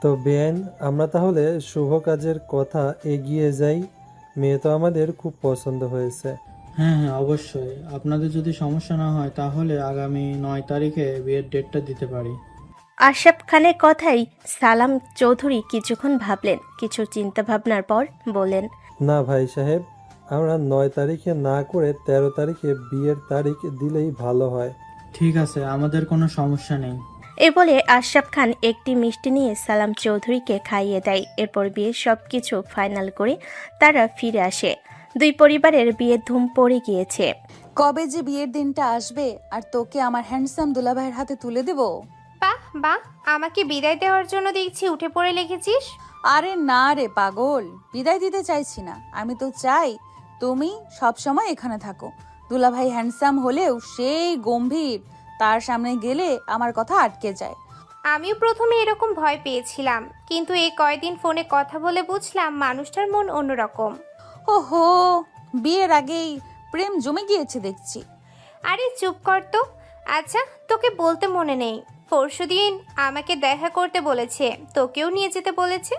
তো বেআইন, আমরা তাহলে শুভ কাজের কথা এগিয়ে যাই। মেয়ে তো আমাদের খুব পছন্দ হয়েছে। হ্যাঁ হ্যাঁ, অবশ্যই। আপনাদের যদি সমস্যা না হয় তাহলে আগামী 9 তারিখে বিয়ের ডেটটা দিতে পারি। আশরাফ খানের কথাই সালাম চৌধুরী কিছুক্ষণ ভাবলেন, কিছু চিন্তা ভাবনার পর বললেন, না ভাই সাহেব, আমরা 9 তারিখে না করে 13 তারিখে বিয়ের তারিখ দিলেই ভালো হয়। ঠিক আছে, আমাদের কোনো সমস্যা নেই। এ বলে আশরাফ খান একটি মিষ্টি নিয়ে সালাম চৌধুরীকে খাইয়ে দেয়। এরপর বিয়ের সবকিছু ফাইনাল করে তারা ফিরে আসে। দুই পরিবারের বিয়ের ধুম পড়ে গিয়েছে। কবে যে বিয়ের দিনটা আসবে আর তোকে আমার হ্যান্ডসাম দুলাভাইয়ের হাতে তুলে দেব। বাহ বাহ, আমাকে বিদায় দেওয়ার জন্য দেখছি উঠে পড়ে লেগেছিস। আরে না রে পাগল, বিদায় দিতে চাইছি না। আমি তো চাই তুমি সব সময় এখানে থাকো। দুলাভাই হ্যান্ডসাম হলেও সেই গম্ভীর, তার সামনে গেলে আমার কথা আটকে যায়। আমিও প্রথমে এরকম ভয় পেয়েছিলাম, কিন্তু এই কয়দিন ফোনে কথা বলে বুঝলাম মানুষটার মন অন্যরকম। ওহো, বিয়ের আগেই প্রেম জমে গিয়েছে দেখছি। আরে চুপ কর তো। আচ্ছা, তোকে বলতে মনে নেই, পরশুদিন আমাকে দেখা করতে বলেছে, তোকেও নিয়ে যেতে বলেছে।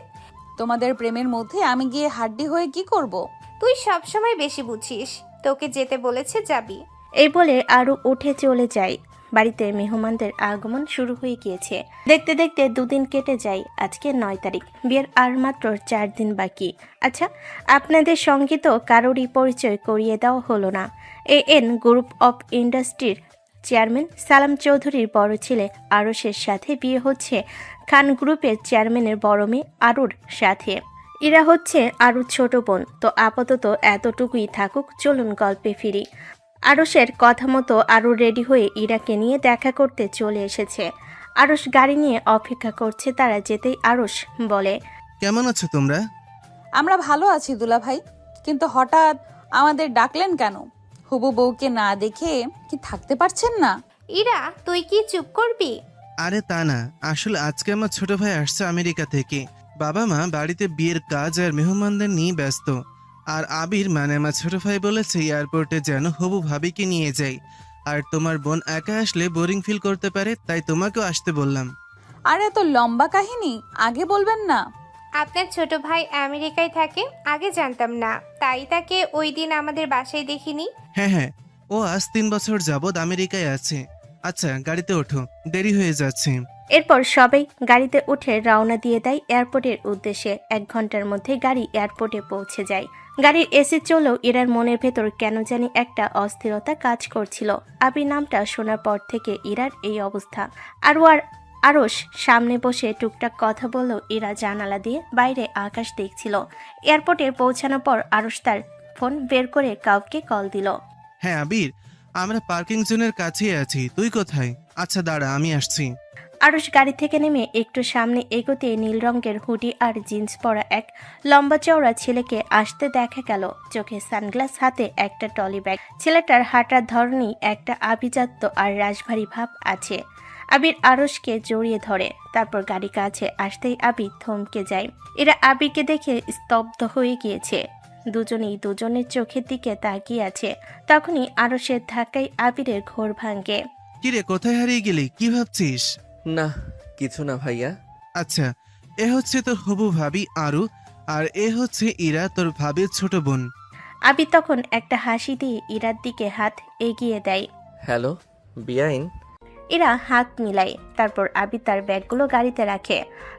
তোমাদের প্রেমের মধ্যে আমি গিয়ে হাড্ডি হয়ে কি করব। তুই সবসময় বেশি বুঝিস, তোকে যেতে বলেছে যাবি। এই বলে আরও উঠে চলে যায়। বাড়িতে মেহমানদের আগমন শুরু হয়ে গিয়েছে। দেখতে দেখতে দুদিন কেটে যায়। আজকে 9 তারিখ, বিয়ের আর মাত্র 4 দিন বাকি। আচ্ছা, আপনাদের সঙ্গে তো কারোরই পরিচয় করিয়ে দেওয়া হলো না। এএন গ্রুপ অফ ইন্ডাস্ট্রির চেয়ারম্যান সালাম চৌধুরীর বড় ছেলে আরশের সাথে বিয়ে হচ্ছে খান গ্রুপের চেয়ারম্যানের বড় মেয়ে আরুর সাথে। এরা হচ্ছে আরুর ছোট বোন। তো আপাতত এতটুকুই থাকুক, চলুন গল্পে ফিরি। আরশের কথা মতো আরও রেডি হয়ে ইরাকে নিয়ে দেখা করতে চলে এসেছে। আরশ গাড়ি নিয়ে অপেক্ষা করছে, তারা যেতেই আরশ বলে, কেমন আছো তোমরা? আমরা ভালো আছি দুলাভাই, কিন্তু হঠাৎ আমাদের ডাকলেন কেন? হবু বউকে না দেখে কি থাকতে পারছেন না? ইরা, তুই কি চুপ করবি? আরে তা না, আসলে আজকে আমার ছোট ভাই আসছে আমেরিকা থেকে। বাবা মা বাড়িতে বিয়ের কাজ আর মেহমানদের নিয়ে ব্যস্ত। আর আবির মানে আমার ছোট ভাই বলেছে এয়ারপোর্টে যেন হবু ভাবিকে নিয়ে যাই। আর তোমার বোন একা আসলে বোরিং ফিল করতে পারে, তাই তোমাকেও আসতে বললাম। আর এত লম্বা কাহিনী আগে বলবেন না? আপনার ছোট ভাই আমেরিকায় থাকে, আগে জানতাম না, তাই তাকে ওই দিন আমাদের বাসায় দেখিনি। হ্যাঁ হ্যাঁ, ও আজ 3 বছর যাবৎ আমেরিকায় আছে। আচ্ছা গাড়িতে ওঠো, দেরি হয়ে যাচ্ছে। এরপর সবাই গাড়িতে উঠে রওনা দিয়ে দেয় এয়ারপোর্টের উদ্দেশ্যে। 1 ঘন্টার মধ্যে গাড়ি এয়ারপোর্টে পৌঁছে যায়। গাড়ির এসি চলেও ইরার মনের ভেতর কেন জানি একটা অস্থিরতা কাজ করছিল। আবি নামটা শোনার পর থেকে ইরার এই অবস্থা। আর আরশ সামনে বসে টুকটাক কথা বললেও ইরা জানালা দিয়ে বাইরে আকাশ দেখছিল। এয়ারপোর্টে পৌঁছানোর পর আরশ তার ফোন বের করে কাউকে কল দিল। হ্যাঁ আবির, আমরা পার্কিং জোনের কাছেই আছি, তুই কোথায়? আচ্ছা দাঁড়া, আমি আসছি। আরশ গাড়ি থেকে নেমে একটু সামনে এগোতে নীল রঙের হুডি আর জিন্স পরা এক লম্বা চওড়া ছেলেকে আসতে দেখা গেল। চোখে সানগ্লাস, হাতে একটা টলি ব্যাগ। ছেলেটার হাঁটার ধরনই একটা আভিজাত্য আর রাশভারী ভাব আছে। আবির আরশকে জড়িয়ে ধরে, তারপর গাড়ি কাছে আসতেই আবির থমকে যায়। এরা আবিরকে দেখে স্তব্ধ হয়ে গিয়েছে। দুজনেই দুজনের চোখের দিকে তাকিয়ে আছে। তখনই আরশের ধাক্কায় আবিরের ঘোর ভাঙ্গে। কিরে, কোথায় হারিয়ে গেলি? কি ভাবছিস? না, কিছু না ভাইয়া। আচ্ছা, এ হচ্ছে তোর হবু ভাবি আরু, আর এ হচ্ছে ইরা, তোর ভাবির ছোট বোন। আবির তখন একটা হাসি দিয়ে ইরার দিকে হাত এগিয়ে দেয়। হ্যালো বিয়াইন। ইরা হাত মিলায়, তারপর আবির তার ব্যাগগুলো গাড়িতে রাখে।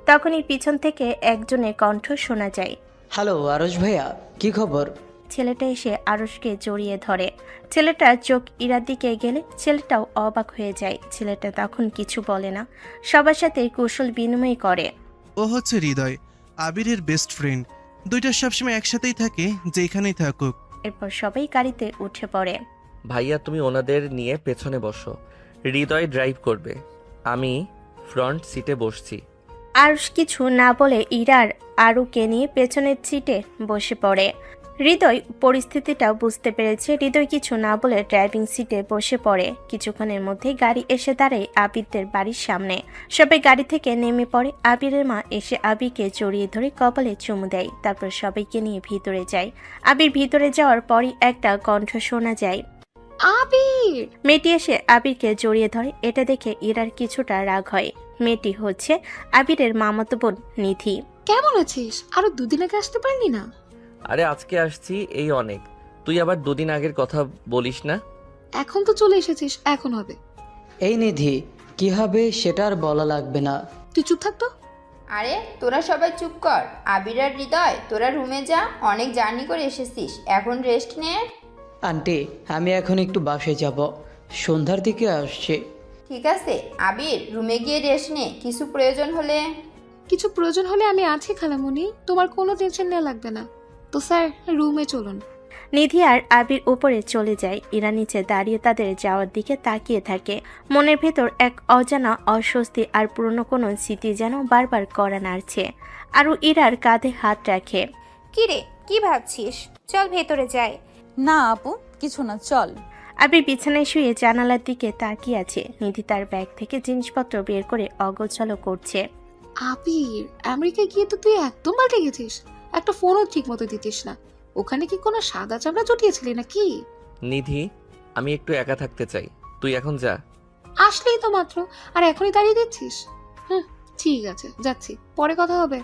তখনই পিছন থেকে একজনের কণ্ঠ শোনা যায়। হ্যালো আরশ ভাইয়া, কি খবর? ছেলেটা এসে আরশকে জড়িয়ে ধরে। ছেলেটার চোখ ইরার দিকে গেলে ছেলেটাও অবাক হয়ে যায়। ছেলেটা তখন কিছু বলে না, সবার সাথে কুশল বিনিময় করে। ও হচ্ছে হৃদয়, আবিরের বেস্ট ফ্রেন্ড। দুইটা সবসময় একসাথেই থাকে, যেখানেই থাকুক। এরপর সবাই গাড়িতে উঠে পড়ে। ভাইয়া তুমি ওনাদের নিয়ে পেছনে বসো, হৃদয় ড্রাইভ করবে, আমি ফ্রন্ট সিটে বসছি। আরশ কিছু না বলে ইরার আরুকে নিয়ে পেছনের সিটে বসে পড়ে। হৃদয় পরিস্থিতিটা বুঝতে পেরেছে। হৃদয় কিছু না বলে ড্রাইভিং সিটে বসে পড়ে। কিছুক্ষণের মধ্যেই গাড়ি এসে দাঁড়ায় আবিরদের বাড়ির সামনে। সবাই গাড়ি থেকে নেমে পড়ে। আবিরের মা এসে আবিরকে জড়িয়ে ধরে কপালে চুমু দেয়। তারপর সবাইকে নিয়ে ভিতরে যায়। আবির ভিতরে যাওয়ার পরই একটা কণ্ঠ শোনা যায়, আবির। মেয়েটি এসে আবিরকে জড়িয়ে ধরে। এটা দেখে ইরার কিছুটা রাগ হয়, মেয়েটি হচ্ছে আবিরের মামাতো বোন নিধি। কেমন আছিস? আরো দুদিন আগে আসতে পারলি না? আরে আজকে আসছি এই অনেক, তুই আবার দুদিন আগের কথা বলিস না। এখন তো চলে এসেছিস, এখন হবে। এই নিধি, কি হবে সেটা আর বলা লাগবে না। তুই চুপ থাকতো। আরে তোরা সবাই চুপ কর। আবির আর হৃদয়, তোরা রুমে যা, অনেক জার্নি করে এসেছিস, এখন রেস্ট নে। আন্টি, আমি এখন একটু বাসায় যাব, সন্ধ্যার দিকে আসছি। ঠিক আছে আবির, রুমে গিয়ে রেস্ট নে, কিছু প্রয়োজন হলে। কিছু প্রয়োজন হলে আমি আছি খালামণি, তোমার কোনো টেনশন নেওয়া লাগবে না। তো স্যার, রুমে চলুন। নিধি আর আবির উপরে চলে যায়। ইরা নিচে দাঁড়িয়ে তাদের যাওয়ার দিকে তাকিয়ে থাকে। মনের ভেতর এক অজানা অস্বস্তি আর পুরনো কোনো স্মৃতি যেন বারবার কড়া নাড়ছে। আরও ইরার কাঁধে হাত রাখে। কি রে, কি ভাবছিস? চল ভেতরে যাই। না আপু, কিছু না, চল। আবির বিছানায় শুয়ে জানালার দিকে তাকিয়ে আছে। নিধি তার ব্যাগ থেকে জিনিসপত্র বের করে অগোছালো করছে। আবির, আমেরিকায় গিয়ে তো তুই একদম পাল্টে গেছিস। একটা ফোনও ঠিক মতো দিতিস না। ওখানে কি কোনো সাদা চামড়া জুটিয়েছিলি নাকি? নিধি, আমি একটু একা থাকতে চাই, তুই এখন যা। আসলেই তো মাত্র, আর এখনই দাঁড়িয়ে দিচ্ছিস? ঠিক আছে, যাচ্ছি, পরে কথা হবে।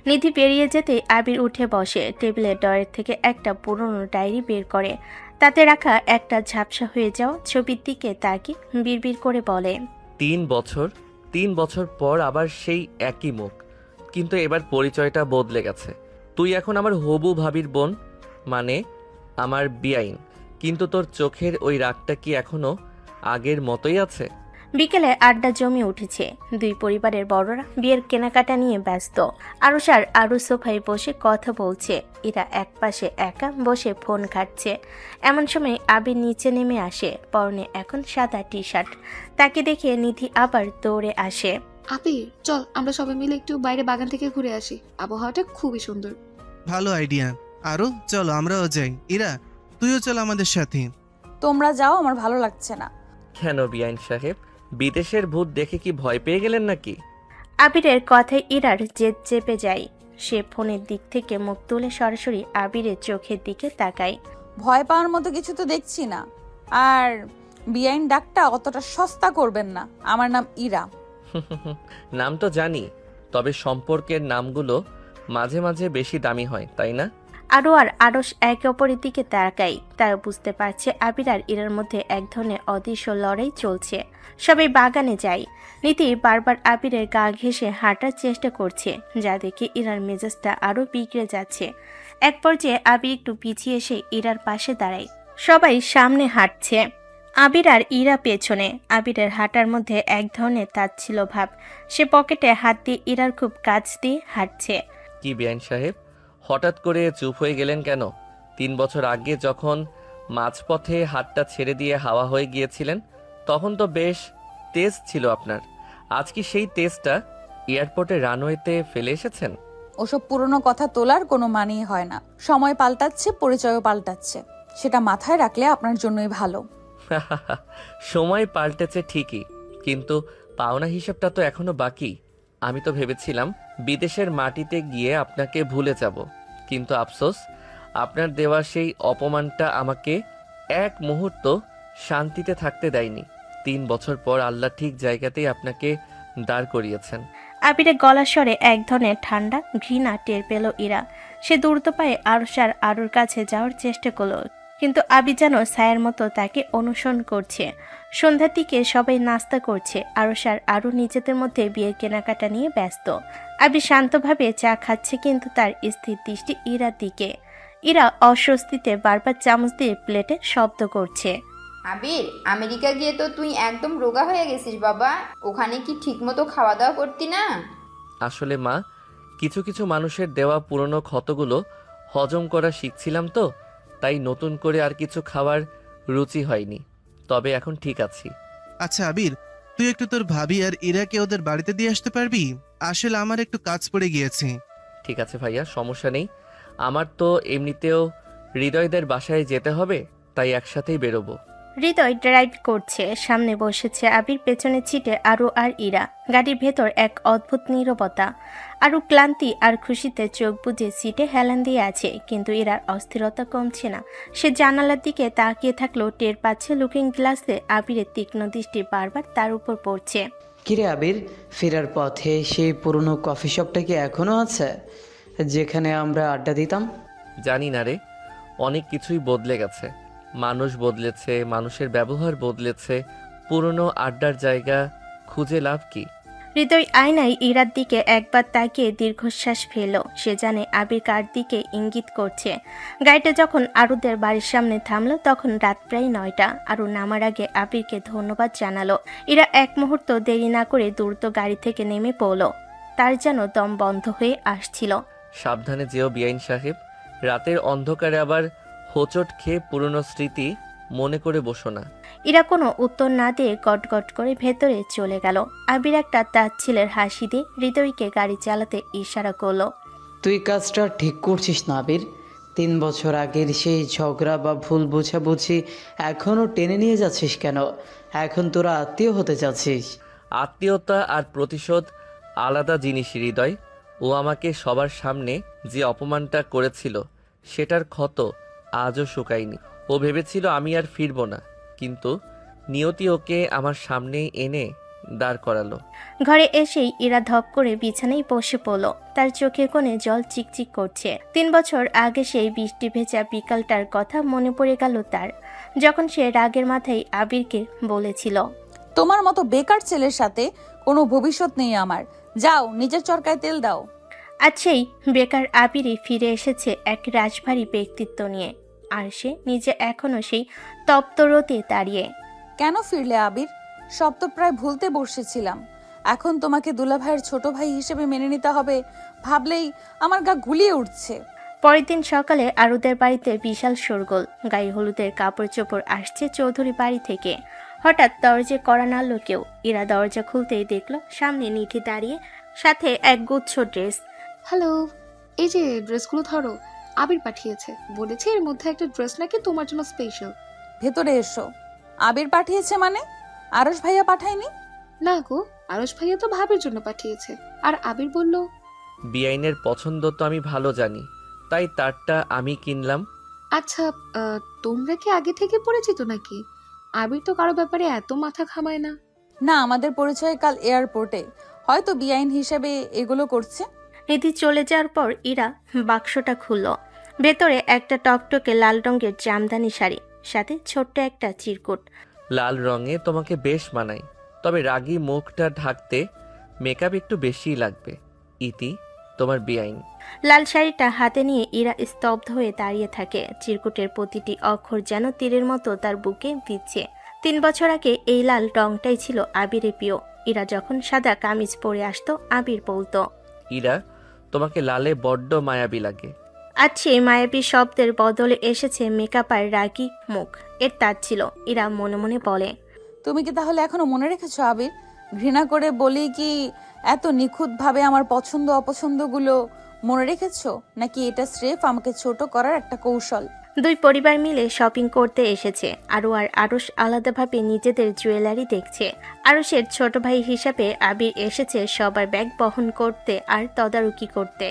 নিধি বেরিয়ে যেতে আবির উঠে বসে। টেবিলের ডয়ের থেকে একটা পুরনো ডায়েরি বের করে। তাতে রাখা একটা ঝাপসা হয়ে যাওয়া ছবির দিকে তাকিয়ে বিড়বিড় করে বলে, 3 বছর পর আবার সেই একই মুখ, কিন্তু এবার পরিচয়টা বদলে গেছে। তুই এখন আমার হবু ভাবির বোন, মানে আমার বিয়াইন, কিন্তু তোর চোখের ওই রাগটা কি এখনো আগের মতোই আছে? বিকেলে আড্ডা জমে উঠেছে। দুই পরিবারের বড়রা বিয়ের কেনাকাটা নিয়ে ব্যস্ত। আরুষার আরু সোফায় বসে কথা বলছে। এরা একপাশে একা বসে ফোন ঘাটছে। এমন সময় আবির নিচে নেমে আসে। পরনে এখন সাদা টি শার্ট। তাকে দেখে নিধি আবার দৌড়ে আসে। আবির, চল আমরা সবাই মিলে একটু বাইরে বাগান থেকে ঘুরে আসি, আবহাওয়াটা খুবই সুন্দর। ভালো আইডিয়া। আরো চলো আমরাও যাই। ইরা, তুইও চল আমাদের সাথে। তোমরা যাও, আমার ভালো লাগছে না। কেন বিয়াইন সাহেব, বিদেশের ভূত দেখে কি ভয় পেয়ে গেলেন নাকি? আবিরের কথায় ইরার জেদ চেপে যায়। সে ফোনের দিক থেকে মুখ তুলে সরাসরি আবিরের চোখের দিকে তাকায়। ভয় পাওয়ার মতো কিছু তো দেখছি না। আর বিআইন ডাকটা অতটা সস্তা করবেন না। আমার নাম ইরা। নাম তো জানি, তবে সম্পর্কের নামগুলো মাঝে মাঝে বেশি দামি হয়, তাই না? আরও আর আরস একে অপরের দিকে তাকায়। তারা বুঝতে পারছে আবির আর ইরার মধ্যে এক ধরনের অদৃশ্য লড়াই চলছে। সবাই বাগানে যায়। নীতি বারবার আবিরের গা ঘেঁষে হাঁটার চেষ্টা করছে, যা দেখে ইরার মেজাজটা আরও বিগড়ে যাচ্ছে। এক পর্যায়ে আবির একটু পিছিয়ে এসে ইরার পাশে দাঁড়ায়। সবাই সামনে হাঁটছে, আবির আর ইরা পেছনে। আবিরের হাঁটার মধ্যে এক ধরনের তাচ্ছিল্য ভাব। সে পকেটে হাত দিয়ে ইরার খুব কাছ দিয়ে হাঁটছে। কি বিয়াইন সাহেব, হঠাৎ করে চুপ হয়ে গেলেন কেন? 3 বছর আগে যখন মাঝপথে হাতটা ছেড়ে দিয়ে হাওয়া হয়ে গিয়েছিলেন, তখন তো বেশ তেজ ছিল আপনার। আজ কি সেই তেজটা এয়ারপোর্টে রানওয়েতে ফেলে এসেছেন? ওসব পুরনো কথা তোলার কোনো মানেই হয় না। সময় পাল্টাচ্ছে, পরিচয়ও পাল্টাচ্ছে। সেটা মাথায় রাখলে আপনার জন্যই ভালো। সময় পাল্টেছে ঠিকই, কিন্তু পাওনা হিসাবটা তো এখনো বাকি। আমি তো ভেবেছিলাম বিদেশের মাটিতে গিয়ে আপনাকে ভুলে যাব, কিন্তু আফসোস, আপনার দেওয়া সেই অপমানটা আমাকে এক মুহূর্ত শান্তিতে থাকতে দেয়নি। 3 বছর পর আল্লাহ ঠিক জায়গাতেই আপনাকে দাঁড় করিয়েছেন। আবিরের গলার স্বরে এক ধরনের ঠান্ডা ঘৃণা টের পেল ইরা। সে দ্রুত পায়ে আরুষার আরুর কাছে যাওয়ার চেষ্টা করলো, কিন্তু আবি যেন ছায়ার মতো তাকে অনুসরণ করছে। সন্ধ্যার দিকে সবাই নাস্তা করছে। আরুষার আরু নিজেদের মধ্যে বিয়ের কেনাকাটা নিয়ে ব্যস্ত। আবি শান্তভাবে চা খাচ্ছে, কিন্তু তার স্থির দৃষ্টি ইরার দিকে। ইরা অস্বস্তিতে বারবার চামচ দিয়ে প্লেটে শব্দ করছে। আবির, আমেরিকা গিয়ে তো তুই একদম রোগা হয়ে গেছিস বাবা। ওখানে কি ঠিকমতো খাওয়া দাওয়া করতি না? আসলে মা, কিছু কিছু মানুষের দেওয়া পুরনো ক্ষতগুলো হজম করা শিখছিলাম তো, তাই নতুন করে আর কিছু খাওয়ার রুচি হয়নি। তবে এখন ঠিক আছি। আচ্ছা আবির, তুই একটু তোর ভাবি আর ইরাকে ওদের বাড়িতে দিয়ে আসতে পারবি? আসলে আমার একটু কাজ পড়ে গিয়েছে। ঠিক আছে ভাইয়া, সমস্যা নেই। আমার তো এমনিতেও হৃদয়দের বাসায় যেতে হবে, তাই একসাথেই বেরোবো। হৃদয় ড্রাইভ করছে, সামনে বসেছে আবির, পেছনে ছিটে আরু আর ইরা। গাড়ির ভেতর এক অদ্ভুত নীরবতা। আরু ক্লান্তি আর খুশিতে চোখ বুজে সিটে হেলান দিয়ে আছে, কিন্তু ইরার অস্থিরতা কমছে না। সে জানালার দিকে তাকিয়ে থাকলেও টের পাচ্ছে লুকিং গ্লাসে আবিরের তীক্ষ্ণ দৃষ্টি বারবার তার উপর পড়ছে। কিরে আবির, ফেরার পথে সেই পুরনো কফি শপটা কি এখনো আছে, যেখানে আমরা আড্ডা দিতাম? জানি না রে, অনেক কিছুই বদলে গেছে। মানুষ বদলেছে, মানুষের ব্যবহার বদলেছে। পুরনো আড্ডার জায়গা খুঁজে লাভ কি? হৃদয় আয়নায় ইরার দিকে একবার তাকিয়ে দীর্ঘশ্বাস ফেলল। সে জানে আবির কার দিকে ইঙ্গিত করছে। গাড়িটা যখন আরুদের বাড়ির সামনে থামলো তখন রাত প্রায় 9টা। আরু নামার আগে আবিরকে ধন্যবাদ জানালো। ইরা এক মুহূর্ত দেরি না করে দ্রুত গাড়ি থেকে নেমে পড়ল। তার যেন দম বন্ধ হয়ে আসছিল। সাবধানে যেও বিআইন সাহেব। রাতের অন্ধকারে আবার হোঁচট খেয়ে পুরনো স্মৃতি মনে করে বসো না। ইরা কোনো উত্তর না দিয়ে গটগট করে ভেতরে চলে গেল। আবির একটা তাচ্ছিলের হাসি দিয়ে হৃদয়কে গাড়ি চালাতে ইশারা করলো। তুই কাজটা ঠিক করছিস না আবির। 3 বছর আগের সেই ঝগড়া বা ভুল বোঝাবুঝি এখনও টেনে নিয়ে যাচ্ছিস কেন? এখন তোরা আত্মীয় হতে যাচ্ছিস। আত্মীয়তা আর প্রতিশোধ আলাদা জিনিস হৃদয়। ও আমাকে সবার সামনে যে অপমানটা করেছিল সেটার ক্ষত আজও শুকায়নি। ও ভেবেছিল আমি আর ফিরব না, কিন্তু নিয়তি ওকে আমার সামনে এনে দাঁড় করালো। ঘরে এসেই ইরা ধপ করে বিছানায় বসে পড়ল। তার চোখের কোণে জল চিকচিক করছে। 3 বছর আগে সেই বৃষ্টি ভেজা বিকালটার কথা মনে পড়ে গেল তার, যখন সে রাগের মাথায় আবিরকে বলেছিল, তোমার মতো বেকার ছেলের সাথে কোনো ভবিষ্যৎ নেই আমার। যাও, নিজের চরকায় তেল দাও। আজ সেই বেকার আবিরই ফিরে এসেছে এক রাজভারী ব্যক্তিত্ব নিয়ে। আর সে নিজে এখনো সেই তপ্তরতে দাঁড়িয়ে। কেন ফিরলে আবির? সব তো প্রায় ভুলতে বসেছিলাম। এখন তোমাকে দুলাভাইয়ের ছোট ভাই হিসেবে মেনে নিতে হবে ভাবলেই আমার গা গুলিয়ে উঠছে। পরের দিন সকালে আরুদের বাড়িতে বিশাল শোরগোল। গায়ে হলুদের কাপড় চোপড় আসছে চৌধুরী বাড়ি থেকে। হঠাৎ দরজে কড়া নাড়ল কেউ। ইরা দরজা খুলতেই দেখল সামনে নিধি দাঁড়িয়ে, সাথে এক গুচ্ছ ড্রেস। হ্যালো, এই যে ড্রেসগুলো ধরো, আবির পাঠিয়েছে। বলেছে এর মধ্যে একটা ড্রেস নাকি তোমার জন্য স্পেশাল। ভেতরে এসো। আবির পাঠিয়েছে মানে? আরশ ভাইয়া পাঠায়নি? না গো, আরশ ভাইয়া তো ভাবির জন্য পাঠিয়েছে। আর আবির বলল, বিআইনের পছন্দ তো আমি ভালো জানি, তাই তারটা আমি কিনলাম। আচ্ছা তোমরা কি আগে থেকে পরিচিত নাকি? আবির তো কারো ব্যাপারে এত মাথা ঘামায় না। না, আমাদের পরিচয় কাল এয়ারপোর্টে। হয়তো বিআইন হিসেবে এগুলো করছে। নিধি চলে যাওয়ার পর ইরা বাক্সটা খুলল। ভেতরে একটা টকটকে লাল রঙের জামদানি শাড়ি, সাথে ছোট্ট একটা চিরকুট। লাল রঙে তোমাকে বেশ মানায়, তবে রাগী মুখটা ঢাকতে মেকআপ একটু বেশিই লাগবে। ইতি, তোমার বিআইন। লাল শাড়িটা হাতে নিয়ে ইরা স্তব্ধ হয়ে দাঁড়িয়ে থাকে। চিরকুটের প্রতিটি অক্ষর যেন তীরের মতো তার বুকে বিঁধছে। 3 বছর আগে এই লাল রংটাই ছিল আবিরের প্রিয়। ইরা যখন সাদা কামিজ পরে আসতো আবির বলতো, ইরা, তোমাকে লালে বড্ড মায়াবী লাগে। আজ সেই মায়াবী শব্দের বদলে এসেছে মেকআপ আর রাগী মুখ। এর তার ছিল। ইরা মনে মনে বলে, তুমি কি তাহলে এখনো মনে রেখেছো আবির? ঘৃণা করে বলি কি এত নিখুঁতভাবে আমার পছন্দ অপছন্দগুলো মনে রেখেছো, নাকি এটা স্রেফ আমাকে ছোট করার একটা কৌশল? 2 পরিবার মিলে শপিং করতে এসেছে। আরু আর আরশ আলাদাভাবে নিজেদের জুয়েলারি দেখছে। আরশের ছোট ভাই হিসাবে আবির এসেছে সবার ব্যাগ বহন করতে আর তদারকি করতে।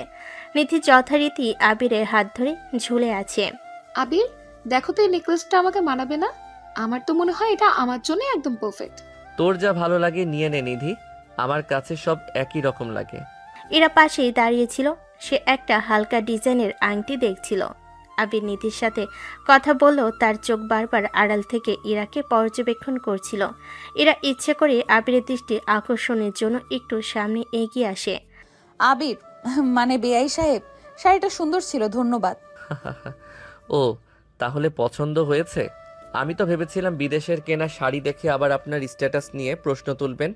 নিধি যথারীতি আবিরের হাত ধরে ঝুলে আছে। আবির, দেখো তো এই নেকলেসটা আমাকে মানাবে না? আমার তো মনে হয় এটা আমার জন্য একদম পারফেক্ট। তোর যা ভালো লাগে নিয়ে নে নিধি, আমার কাছে সব একই রকম লাগে। এরা পাশেই দাঁড়িয়েছিল। সে একটা হালকা ডিজাইনের আংটি দেখছিল। আবির নিধির সাথে কথা বললেও তার চোখ বারবার আড়াল থেকে ইরাকে পর্যবেক্ষণ করছিল। এরা ইচ্ছে করে আবিরের দৃষ্টি আকর্ষণের জন্য একটু সামনে এগিয়ে আসে। আবির, মানে বেআই সাহেব, শাড়িটা সুন্দর ছিল, ধন্যবাদ। ও, তাহলে পছন্দ হয়েছে? আমি তো ভেবেছিলাম বিদেশের কেনা শাড়ি দেখে আবার আপনার স্ট্যাটাস নিয়ে প্রশ্ন তুলবেন।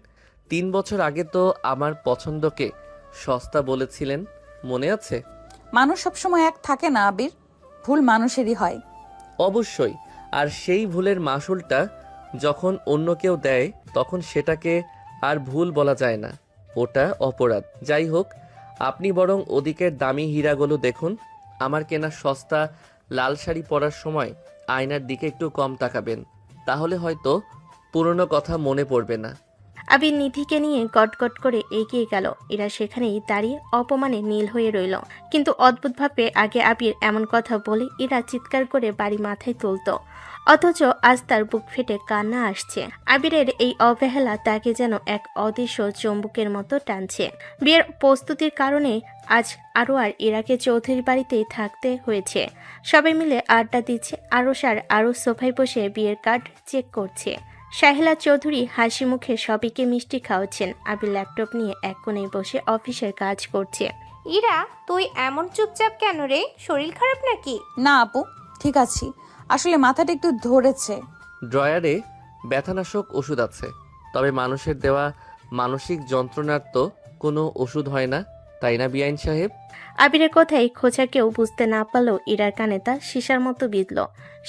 3 বছর আগে তো আমার পছন্দকে সস্তা বলেছিলেন, মনে আছে? মানুষ সবসময় এক থাকে না আবির, ভুল মানুষেরই হয়। অবশ্যই। আর সেই ভুলের মাসুলটা যখন অন্য কেউ দেয় তখন সেটাকে আর ভুল বলা যায় না, ওটা অপরাধ। যাই হোক, আপনি বরং ওদিকের দামি হীরাগুলো দেখুন। আমার কেনা সস্তা লাল শাড়ি পরার সময় আয়নার দিকে একটু কম তাকাবেন, তাহলে হয়তো পুরনো কথা মনে পড়বে না। আবির নিধিকে নিয়ে গটগট করে এগিয়ে গেল। এরা সেখানেই দাঁড়িয়ে অপমানে নীল হয়ে রইল। কিন্তু অদ্ভুতভাবে আগে আবির এমন কথা বলে এরা চিৎকার করে বাড়ি মাথায় তুলত, অথচ আজ তার বুক ফেটে কান্না আসছে। আবিরের এই অবহেলা তাকে যেন এক অদৃশ্য চুম্বকের মতো টানছে। বিয়ের প্রস্তুতির কারণে আজ আর ইরাকে চৌধুরীর বাড়িতেই থাকতে হয়েছে। সবাই মিলে আড্ডা দিচ্ছে, আরও সোফায় বসে বিয়ের কার্ড চেক করছে। শাহিলা চৌধুরী হাসি মুখে সবাইকে মিষ্টি খাওয়াচ্ছেন। আবির ল্যাপটপ নিয়ে এক কোণে বসে অফিসের কাজ করছে। ইরা, তুই এমন চুপচাপ কেন রে? শরীর খারাপ নাকি? না আপু, ঠিক আছি, আসলে মাথাটা একটু ধরেছে। ড্রয়ারে ব্যথানাশক ওষুধ আছে, তবে মানুষের দেওয়া মানসিক যন্ত্রণার তো কোনো ওষুধ হয় না, তাই না বিআইন সাহেব? আবিরের কথাই খোঁচা কেউ বুঝতে না পারলেও ইরার কানে তা সীসার মতো বিঁধল।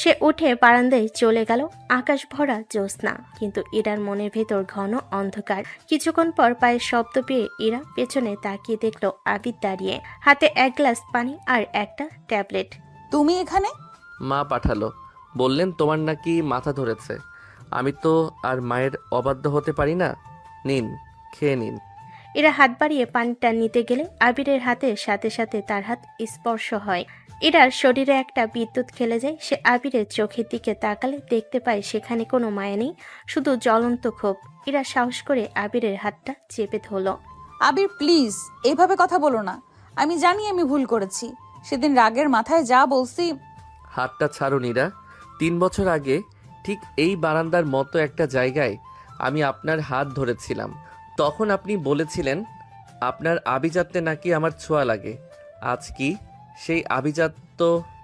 সে উঠে বারান্দায় চলে গেল। আকাশ ভরা জ্যোৎস্না, কিন্তু ইরার মনের ভেতর ঘন অন্ধকার। কিছুক্ষণ পর পায়ের শব্দ পেয়ে ইরা পেছনে তাকিয়ে দেখল আবির দাঁড়িয়ে, হাতে এক গ্লাস পানি আর একটা ট্যাবলেট। তুমি এখানে? মা পাঠালো, বললেন তোমার নাকি মাথা ধরেছে। আমি তো আর মায়ের অবাধ্য হতে পারি না। নিন, খেয়ে নিন। এরা হাত বাড়িয়ে পানিটা নিতে গেলে আবিরের হাতের সাথে সাথে তার হাত স্পর্শ হয়। এরার শরীরে একটা বিদ্যুৎ খেলে যায়। সে আবিরের চোখের দিকে তাকালে দেখতে পায় সেখানে কোনো মায়া নেই, শুধু জ্বলন্ত ক্ষোভ। এরা সাহস করে আবিরের হাতটা চেপে ধরল। আবির প্লিজ এইভাবে কথা বলো না, আমি জানি আমি ভুল করেছি। সেদিন রাগের মাথায় যা বলছি। হাতটা ছাড়ুন ইরা। 3 বছর আগে ঠিক এই বারান্দার মতো একটা জায়গায় আমি আপনার হাত ধরেছিলাম। তখন আপনি বলেছিলেন আপনার আভিজাত্যে নাকি আমার ছোঁয়া লাগে। আজ কি সেই আভিজাত্য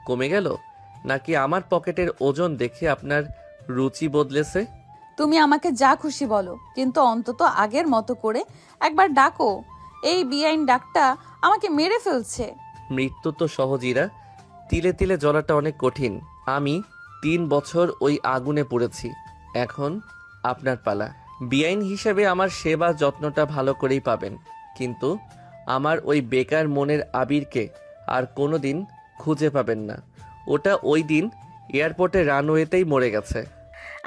কমে গেল, নাকি আমার পকেটের ওজন দেখে আপনার রুচি বদলেছে? তুমি আমাকে যা খুশি বলো, কিন্তু অন্তত আগের মতো করে একবার ডাকো। এই বেআইন ডাকটা আমাকে মেরে ফেলছে। মৃত্যু তো সহজ ইরা, তিলে তিলে জ্বলাটা অনেক কঠিন। আমি 3 বছর ওই আগুনে পুড়েছি, এখন আপনার পালা। বেআইন হিসেবে আমার সেবা যত্নটা ভালো করেই পাবেন, কিন্তু আমার ওই বেকার মনের আবিরকে আর কোনোদিন খুঁজে পাবেন না। ওটা ওই দিন এয়ারপোর্টে রানওয়েতেই মরে গেছে।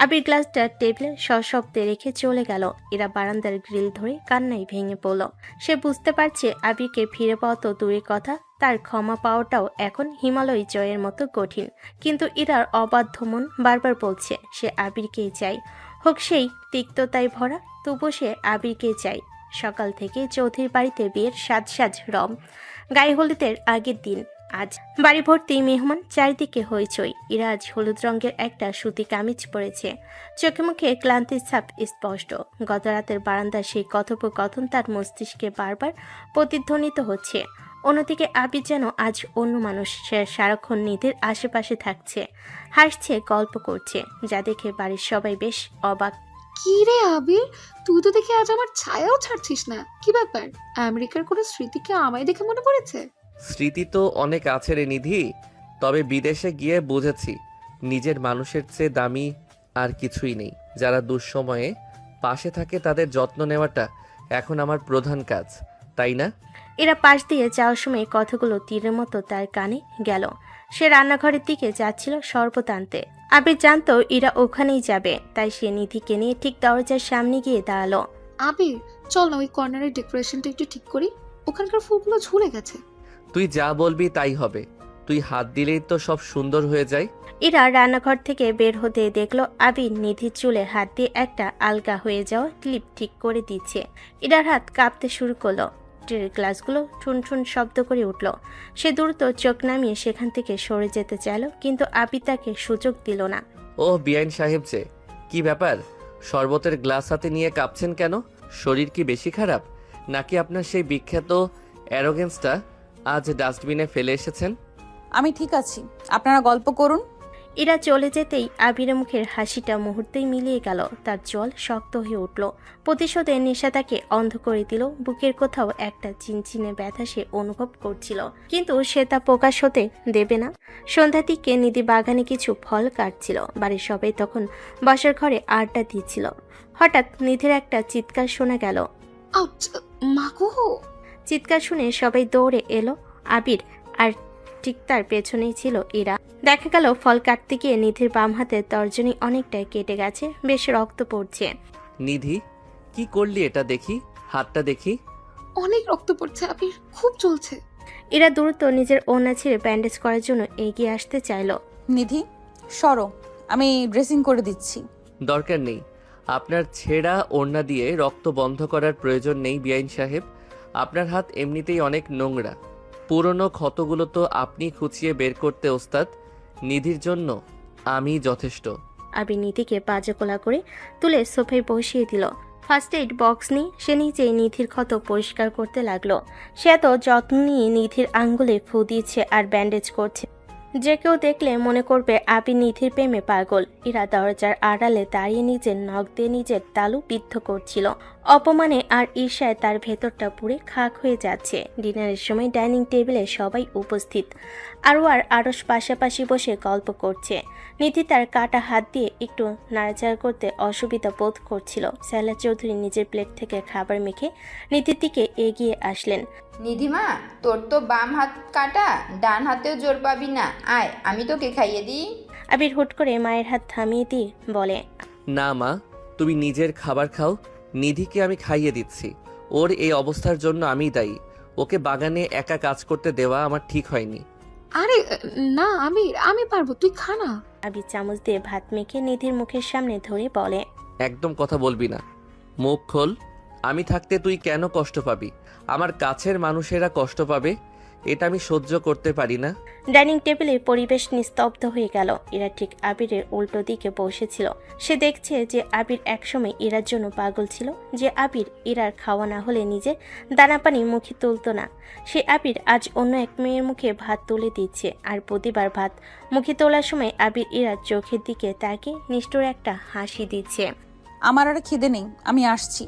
আবির গ্লাসটা টেবিলে সশব্দে রেখে চলে গেল। এরা বারান্দার গ্রিল ধরে কান্নায় ভেঙে পড়ল। সে বুঝতে পারছে আবিরকে ফিরে পাওয়া তো দূরের কথা, তার ক্ষমা পাওয়াটাও এখন হিমালয় জয়ের মতো কঠিন। কিন্তু ইরার অবাধ্য মন বারবার বলছে সে আবিরকেই চাই, হোক সেই তিক্ততায় ভরা, তবু সে আবিরকেই চাই। সকাল থেকে চৌধুরীর বাড়িতে বিয়ের সাজ রম। গায়ে হলুদের আগের দিন। আজ বাড়ি ভর্তি মেহমান, চারিদিকে হইচই। ইরা আজ হলুদ রঙের একটা সুতি কামিজ পরেছে। চোখে মুখে ক্লান্তির ছাপ স্পষ্ট। গত রাতের বারান্দার সেই কথোপকথন তার মস্তিষ্কে বারবার প্রতিধ্বনিত হচ্ছে। অন্যদিকে আবির যেন আজ অন্য মানুষ। সে সারাক্ষণ নিধির আশেপাশে থাকছে, হাসছে, গল্প করছে, যা দেখে বাড়ির সবাই বেশ অবাক। কি রে আবির, তুই তো দেখে আজ আমার ছায়াও ছাড়ছিস না, কি ব্যাপার? আমেরিকার কোনো স্মৃতিকে আমায় দেখে মনে পড়েছে? স্মৃতি তো অনেক আছে রে নিধি, তবে বিদেশে গিয়ে বুঝেছি নিজের মানুষের চেয়ে দামি আর কিছুই নেই। যারা দুঃসময়ে পাশে থাকে তাদের যত্ন নেওয়াটা এখন আমার প্রধান কাজ, তাই না? এরা পাশ দিয়ে যাওয়ার সময় কথাগুলো তীরের মতো তার কানে গেল। সে রান্নাঘরের দিকে যাচ্ছিল শরবত আনতে। আবির জানতো এরা ওখানেই যাবে, তাই সে নিধিকে নিয়ে ঠিক দরজার সামনে গিয়ে দাঁড়ালো। আবির, চল না ওই কর্নারের ডেকোরেশনটা একটু ঠিক করি, ওখানকার ফুলগুলো ঝুলে গেছে। তুই যা বলবি তাই হবে, তুই হাত দিলেই তো সব সুন্দর হয়ে যায়। এরা রান্নাঘর থেকে বের হতে দেখলো আবির নিধির চুলে হাত দিয়ে একটা আলগা হয়ে যাওয়া ক্লিপ ঠিক করে দিচ্ছে। এরার হাত কাঁপতে শুরু করলো। ট্রের গ্লাসগুলো ঠুনঠুন শব্দ করে উঠল। সে দ্রুত চোখ নামিয়ে সেখান থেকে সরে যেতে চাইল, কিন্তু আবির তাকে সুযোগ দিল না। ও বিআইন সাহেব যে, কি ব্যাপার? শরবতের গ্লাস হাতে নিয়ে কাঁপছেন কেন? শরীর কি বেশি খারাপ, নাকি আপনার সেই বিখ্যাত অ্যারোগেন্সটা আজ ডাস্টবিনে ফেলে এসেছেন? আমি ঠিক আছি, আপনারা গল্প করুন। এরা চলে যেতেই আবিরের মুখের হাসিটা মুহূর্তেই মিলিয়ে গেল। তার জল শক্ত হয়ে উঠল। প্রতিশোধের নেশা তাকে অন্ধ করে দিল। বুকের কোথাও একটা চিনচিনে ব্যথা সে অনুভব করছিল, কিন্তু সে তা প্রকাশ হতে দেবে না। সন্ধ্যার দিকে নিধি বাগানে কিছু ফল কাটছিল। বাড়ির সবাই তখন বসার ঘরে আড্ডা দিচ্ছিল। হঠাৎ নিধির একটা চিৎকার শোনা গেল। আউচ, মাগো! চিৎকার শুনে সবাই দৌড়ে এলো। আবির আর ঠিক তার পেছনেই ছিল ইরা। দেখা গেল ফল কাটতে গিয়ে নিধির বাম হাতের তর্জনী অনেকটাই কেটে গেছে, বেশ রক্ত পড়ছে। নিধি, কি করলি এটা দেখি, হাতটা দেখি। অনেক রক্ত পড়ছে আবির, খুব চলছে। ইরা দ্রুত নিজের ওড়না ছিঁড়ে ব্যান্ডেজ করার জন্য এগিয়ে আসতে চাইলো। নিধি সরো, আমি ড্রেসিং করে দিচ্ছি। দরকার নেই, আপনার ছেঁড়া ওড়না দিয়ে রক্ত বন্ধ করার প্রয়োজন নেই বিআইন সাহেব। আপনার হাত এমনিতেই অনেক নোংরা, পুরনো ক্ষতগুলো তো আপনি খুঁচিয়ে বের করতে ওস্তাদ। নিধির জন্য আমি যথেষ্ট। আবির নিধিকে পাজাকোলা করে তুলে সোফায় বসিয়ে দিল। ফার্স্ট এইড বক্স নিয়ে সে নিজেই নিধির ক্ষত পরিষ্কার করতে লাগলো। সে এত যত্ন নিয়ে নিধির আঙ্গুলে ফু দিয়েছে আর ব্যান্ডেজ করছে, যে কেউ দেখলে মনে করবে আবির নিধির প্রেমে পাগল। ইরা দরজার আড়ালে দাঁড়িয়ে নিজের নখ দিয়ে নিজের তালু বিদ্ধ করছিল। অপমানে আর ঈর্ষায় তার ভেতরটা পুড়ে খাক হয়ে যাচ্ছে। ডিনারের সময় ডাইনিং টেবিলে সবাই উপস্থিত। আর আরস পাশাপাশি বসে গল্প করছে। নিধি তার কাটা হাত দিয়ে একটু নাড়াচাড়া করতে অসুবিধা বোধ করছিল। সাইলা চৌধুরী নিজের প্লেট থেকে খাবার মেখে নিধির দিকে এগিয়ে আসলেন। নিধিমা, তোর তো বাম হাত কাটা, ডান হাতেও জোর পাবি না, আয় আমি তোকে খাইয়ে দিই। আবির হুট করে মায়ের হাত থামিয়ে দিয়ে বলে, না মা, তুমি নিজের খাবার খাও, নিধিকে আমি খাইয়ে দিচ্ছি। ওর এই অবস্থার জন্য আমি দায়ী। ওকে বাগানে একা কাজ করতে দেওয়া আমার ঠিক হয়নি। আরে না আবির, আমি পারবো, তুই খা না। আবির চামচ দিয়ে ভাত মেখে নিধির মুখের সামনে ধরে বলে, একদম কথা বলবি না, মুখ খোল। আমি থাকতে তুই কেন কষ্ট পাবি? আমার কাছের মানুষেরা কষ্ট পাবে, এটা আমি সহ্য করতে পারি না। ডাইনিং টেবিলে পরিবেশ নিস্তব্ধ হয়ে গেল। ইরা ঠিক আবিরের উল্টো দিকে বসেছিল। সে দেখছে যে আবির একসময় ইরার জন্য পাগল ছিল, যে আবির ইরার খাওয়া না হলে নিজে দানা পানি মুখে তুলত না। সে আবির আজ অন্য এক মেয়ের মুখে ভাত তুলে দিচ্ছে, আর প্রতিবার ভাত মুখে তোলার সময় আবির ইরার চোখের দিকে তাকে নিষ্ঠুর একটা হাসি দিচ্ছে। আমার আর খিদে নেই, আমি আসছি।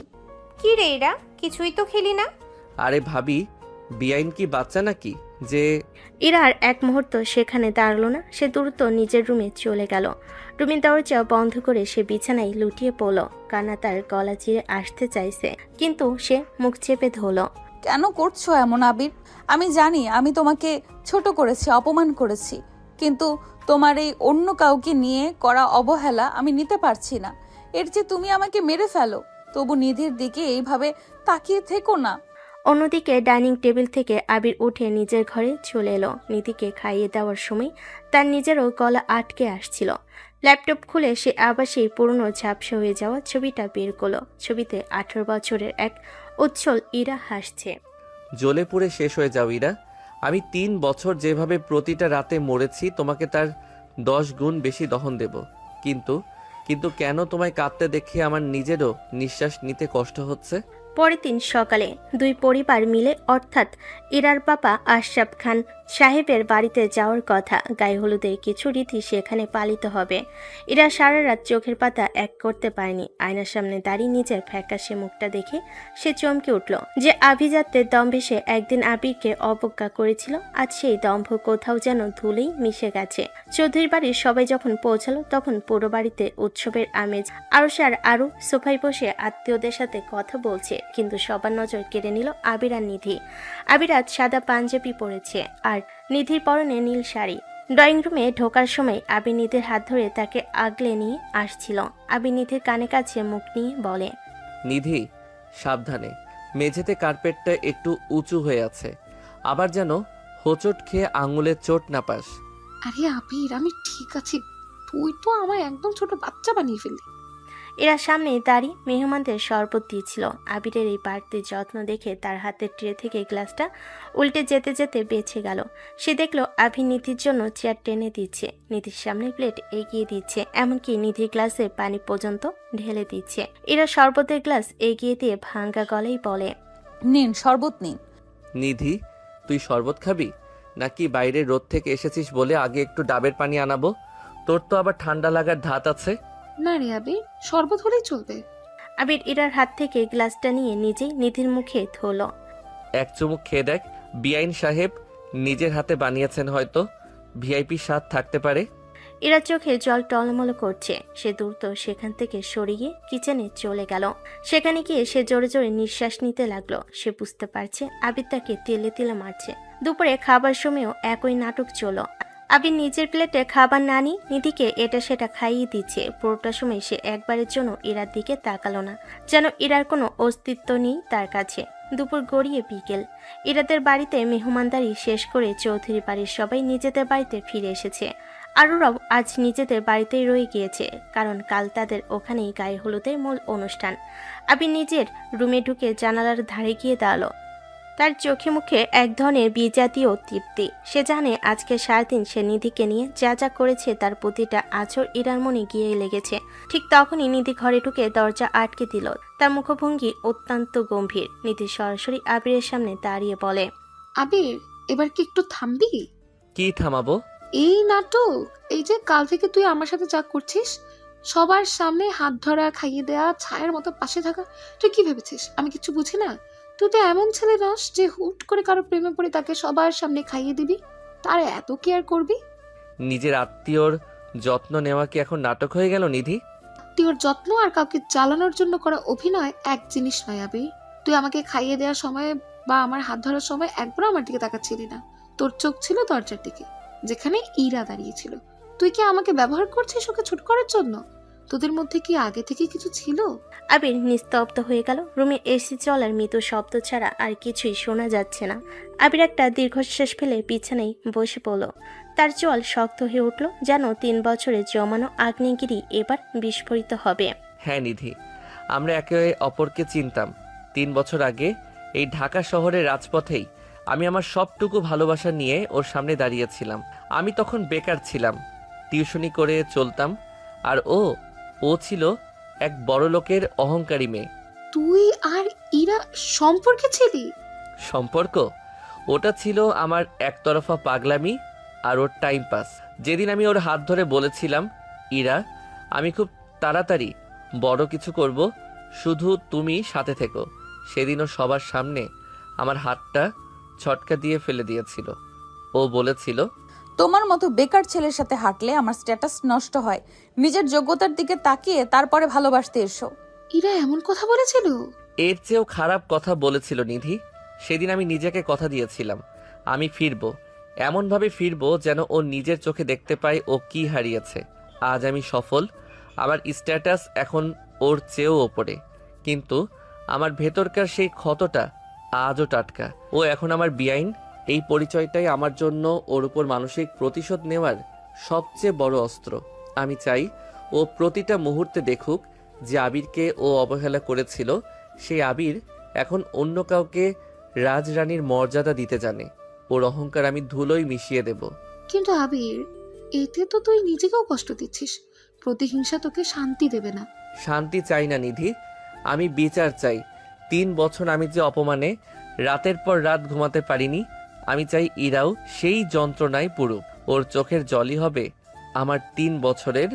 কি রে এরা, কিছুই তো খেলি না? আরে ভাবি, বিআইন কি বাচ্চা নাকি যে? ইরা আর এক মুহূর্ত সেখানে দাঁড়ালো না। সে দ্রুত নিজের রুমে চলে গেল। রুমের দরজা বন্ধ করে সে বিছানায় লুটিয়ে পড়ল। কান্না তার গলা চিরে আসতে চাইছে, কিন্তু সে মুখ চেপে ধরল। কেন করছো এমন আবির? আমি জানি আমি তোমাকে ছোট করেছি, অপমান করেছি, কিন্তু তোমার এই অন্য কাউকে নিয়ে করা অবহেলা আমি নিতে পারছি না। এর যে তুমি আমাকে মেরে ফেলো, তবু নিধির দিকে এইভাবে তাকিয়ে থেকো না। অন্যদিকে ডাইনিং টেবিল থেকে আবির উঠে নিজের ঘরে চলে এলো। নিধিকে খাইয়ে দেওয়ার সময় তার নিজেরও গলা আটকে আসছিল। ল্যাপটপ খুলে সে আবার সেই পুরনো ঝাপসা হয়ে যাওয়া ছবিটা বের করলো। ছবিতে 18 বছরের এক উচ্ছল ইরা হাসছে। জ্বলে পুড়ে শেষ হয়ে যাও ইরা। আমি 3 বছর যেভাবে প্রতিটা রাতে মরেছি, তোমাকে তার 10 গুণ বেশি দহন দেব। কিন্তু কেন তোমায় কাঁদতে দেখে আমার নিজেরও নিঃশ্বাস নিতে কষ্ট হচ্ছে। পরের দিন সকালে দুই পরিবার মিলে, অর্থাৎ ইরার বাবা আশরাফ খান সাহেবের বাড়িতে যাওয়ার কথা। গায়ে হলুদের কিছু রীতি সেখানে পালিত হবে। ইরা সারা রাত চোখের পাতা এক করতে পারেনি। আয়নার সামনে দাঁড়িয়ে নিজের ফ্যাকাশে মুখটা দেখে সে চমকে উঠল। যে আভিজাত্যের দম্ভে সে একদিন আবিরকে অবজ্ঞা করেছিল, আজ সেই দম্ভ কোথাও যেন ধুলেই মিশে গেছে। চৌধুরীর বাড়ির সবাই যখন পৌঁছালো, তখন পুরো বাড়িতে উৎসবের আমেজ। আরও সোফায় বসে আত্মীয়দের সাথে কথা বলছে, কিন্তু সবার নজর কেড়ে নিল আবির আর নিধি। আবির আজ সাদা পাঞ্জাবি পরেছে আর নিধির পরনে নীল শাড়ি। ড্রয়িং রুমে ঢোকার সময় আবির নিধির হাত ধরে তাকে আগলে নিয়ে আসছিল। আবির নিধির কানে কাছে মুখ নিয়ে বলে, নিধি সাবধানে, মেঝেতে কার্পেটটা একটু উঁচু হয়ে আছে, আবার যেন হোঁচট খেয়ে আঙুলের চোট না পাস। আরে আবির, আমি ঠিক আছি, তুই তো আমায় একদম ছোট বাচ্চা বানিয়ে ফেললি। এরা সামনে দাঁড়িয়ে মেহমানদের শরবত দিয়েছিল। আবিরের এই বাড়তি যত্ন দেখে তার হাতের ট্রে থেকে গ্লাসটা উল্টে যেতে যেতে বেঁচে গেল। সে দেখলো আভি নিধির জন্য চেয়ার টেনে দিচ্ছে, নিধির সামনে প্লেট এগিয়ে দিচ্ছে, এমনকি নিধির গ্লাসে পানি পর্যন্ত ঢেলে দিচ্ছে। এরা শরবতের গ্লাস এগিয়ে দিয়ে ভাঙ্গা গলায় বলে, নিন শরবত নিন। নিধি, তুই শরবত খাবি নাকি বাইরে রোদ থেকে এসেছিস বলে আগে একটু ডাবের পানি আনাবো? তোর তো আবার ঠান্ডা লাগার ধাত আছে। না রে আবির, শরবত হলেই চলবে। আবির ইরার হাত থেকে গ্লাসটা নিয়ে নিজেই নিধির মুখে ধরল। এক চুমুক খেয়ে দেখ, বিআইন সাহেব নিজের হাতে বানিয়েছেন, হয়তো ভিআইপি স্বাদ থাকতে পারে। ইরার চোখে জল টলমল করছে। সে দ্রুত সেখান থেকে সরে গিয়ে কিচেনে চলে গেল। সেখানে গিয়ে সে জোরে জোরে নিঃশ্বাস নিতে লাগলো। সে বুঝতে পারছে আবির তাকে তেলে তেলে মারছে। দুপুরে খাবার সময়ও একই নাটক চলো। আবির নিজের প্লেটে খাবার না নিয়ে নিধিকে এটা সেটা খাইয়ে দিচ্ছে। পুরোটা সময় সে একবারের জন্য ইরার দিকে তাকালো না, যেন ইরার কোনো অস্তিত্ব নেই তার কাছে। দুপুর গড়িয়ে বিকেল। ইরাদের বাড়িতে মেহমানদারি শেষ করে চৌধুরী বাড়ির সবাই নিজেদের বাড়িতে ফিরে এসেছে। আরুরাও আজ নিজেদের বাড়িতেই রয়ে গিয়েছে, কারণ কাল তাদের ওখানেই গায়ে হলুদের মূল অনুষ্ঠান। আবির নিজের রুমে ঢুকে জানালার ধারে গিয়ে দাঁড়ালো। তার চোখে মুখে এক ধরনের বিজাতীয় তৃপ্তি। সে জানে আজকে সারাদিন সে নিধিকে নিয়ে যা যা করেছে তার প্রতিটা আঁচড় ইরার মনে গিয়ে লেগেছে। ঠিক তখনই নিধি ঘরে ঢুকে দরজা আটকে দিল। তার মুখভঙ্গি অত্যন্ত গম্ভীর। নিধি সরাসরি আবিরের সামনে দাঁড়িয়ে বলে, আবির, এবার কি একটু থামবি? কি থামাবো? এই নাটক, এই যে কাল থেকে তুই আমার সাথে যা করছিস, সবার সামনে হাত ধরা, খাইয়ে দেয়া, ছায়ের মতো পাশে থাকা, তুই কি ভেবেছিস আমি কিছু বুঝি না? তুই তো এমন ছেলে নস যে হুট করে কারো প্রেমে পড়ে তাকে সবার সামনে খাইয়ে দিবি, তার এত কেয়ার করবি। নিজের আত্মীয়র যত্ন নেওয়া কি এখন নাটক হয়ে গেল নিধি? তোর যত্ন আর কাউকে জ্বালানোর জন্য করা অভিনয় এক জিনিস নয় আবির। তুই আমাকে খাইয়ে দেওয়ার সময় বা আমার হাত ধরার সময় একবারও আমার দিকে তাকাচ্ছিলি না। তোর চোখ ছিল দরজার দিকে, যেখানে ইরা দাঁড়িয়েছিল। তুই কি আমাকে ব্যবহার করছিস ওকে ছোট করার জন্য? তোদের মধ্যে কি আগে থেকে কিছু ছিল? আবির নিস্তব্ধ হয়ে গেল। রুমে এসি চলার মৃদু শব্দ ছাড়া আর কিছুই শোনা যাচ্ছে না। আবির একটা দীর্ঘশ্বাস ফেলে বিছানায় বসে পড়ল। তার চোয়াল শক্ত হয়ে উঠল, যেন 3 বছরের জমানো আগ্নেয়গিরি এবার বিস্ফোরিত হবে। হ্যাঁ নিধি, আমরা একে অপরকে চিনতাম। 3 বছর আগে এই ঢাকা শহরের রাজপথেই আমি আমার সবটুকু ভালোবাসা নিয়ে ওর সামনে দাঁড়িয়েছিলাম। আমি তখন বেকার ছিলাম, টিউশনি করে চলতাম, আর ও ছিল এক বড় লোকের অহংকারী মেয়ে। তুই আর ইরা সম্পর্কে ছিলি? সম্পর্ক? ওটা ছিল আমার একতরফা পাগলামি আর ওর টাইম পাস। যেদিন আমি ওর হাত ধরে বলেছিলাম, ইরা, আমি খুব তাড়াতাড়ি বড় কিছু করব, শুধু তুমি সাথে থেকো, সেদিনও সবার সামনে আমার হাতটা ছটকা দিয়ে ফেলে দিয়েছিল। ও বলেছিল, তোমার মতো বেকার ছেলের সাথে হাঁটলে আমার স্ট্যাটাস নষ্ট হয়। নিজের যোগ্যতার দিকে তাকিয়ে তারপরে ভালোবাসতে এসো। ইরা এমন কথা বলেছিল? এর চেয়েও খারাপ কথা বলেছিল নিধি। সেদিন আমি নিজেকে কথা দিয়েছিলাম, আমি ফিরবো, এমনভাবে ফিরবো যেন ও নিজের চোখে দেখতে পায় ও কি হারিয়েছে। আজ আমি সফল, আমার স্ট্যাটাস এখন ওর চেয়েও ওপরে, কিন্তু আমার ভেতরকার সেই ক্ষতটা আজও টাটকা। ও এখন আমার বেআইন। এই পরিচয়টাই আমার জন্য ওর উপর মানসিক প্রতিশোধ নেওয়ার সবচেয়ে বড় অস্ত্র। আমি চাই ও প্রতিটা মুহূর্তে দেখুক যে আবিরকে ও অবহেলা করেছিল, সেই আবির এখন অন্য কাউকে রাজরানীর মর্যাদা দিতে জানে। ওর অহংকার আমি ধুলোয় মিশিয়ে দেব। কিন্তু আবির, এতে তো তুই নিজেকেও কষ্ট দিচ্ছিস। প্রতিহিংসা তোকে শান্তি দেবে না। শান্তি চাই না নিধি, আমি বিচার চাই। 3 বছর আমি যে অপমানে রাতের পর রাত ঘুমাতে পারিনি, আমি চাই ইরাও সেই যন্ত্রণায় পুরুক। ওর চোখের জলই হবে আমার 3 বছরের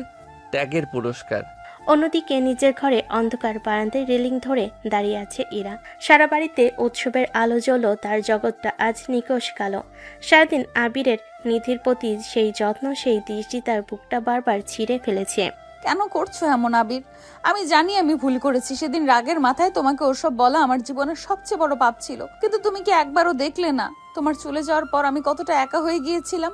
ত্যাগের পুরস্কার। অন্যদিকে নিজের ঘরে অন্ধকার বারান্দায় রেলিং ধরে দাঁড়িয়ে আছে ইরা। সারা বাড়িতে উৎসবের আলো জ্বলো, তার জগৎটা আজ নিকশ কালো। সারাদিন আবিরের নিধির প্রতি সেই যত্ন, সেই দৃষ্টি তার বুকটা বারবার ছিঁড়ে ফেলেছে। কেন করছো এমন আবির? আমি জানি আমি ভুল করেছি। সেদিন রাগের মাথায় তোমাকে ওসব বলা আমার জীবনের সবচেয়ে বড় পাপ ছিল। কিন্তু তুমি কি একবারও দেখলে না তোমার চলে যাওয়ার পর আমি কতটা একা হয়ে গিয়েছিলাম?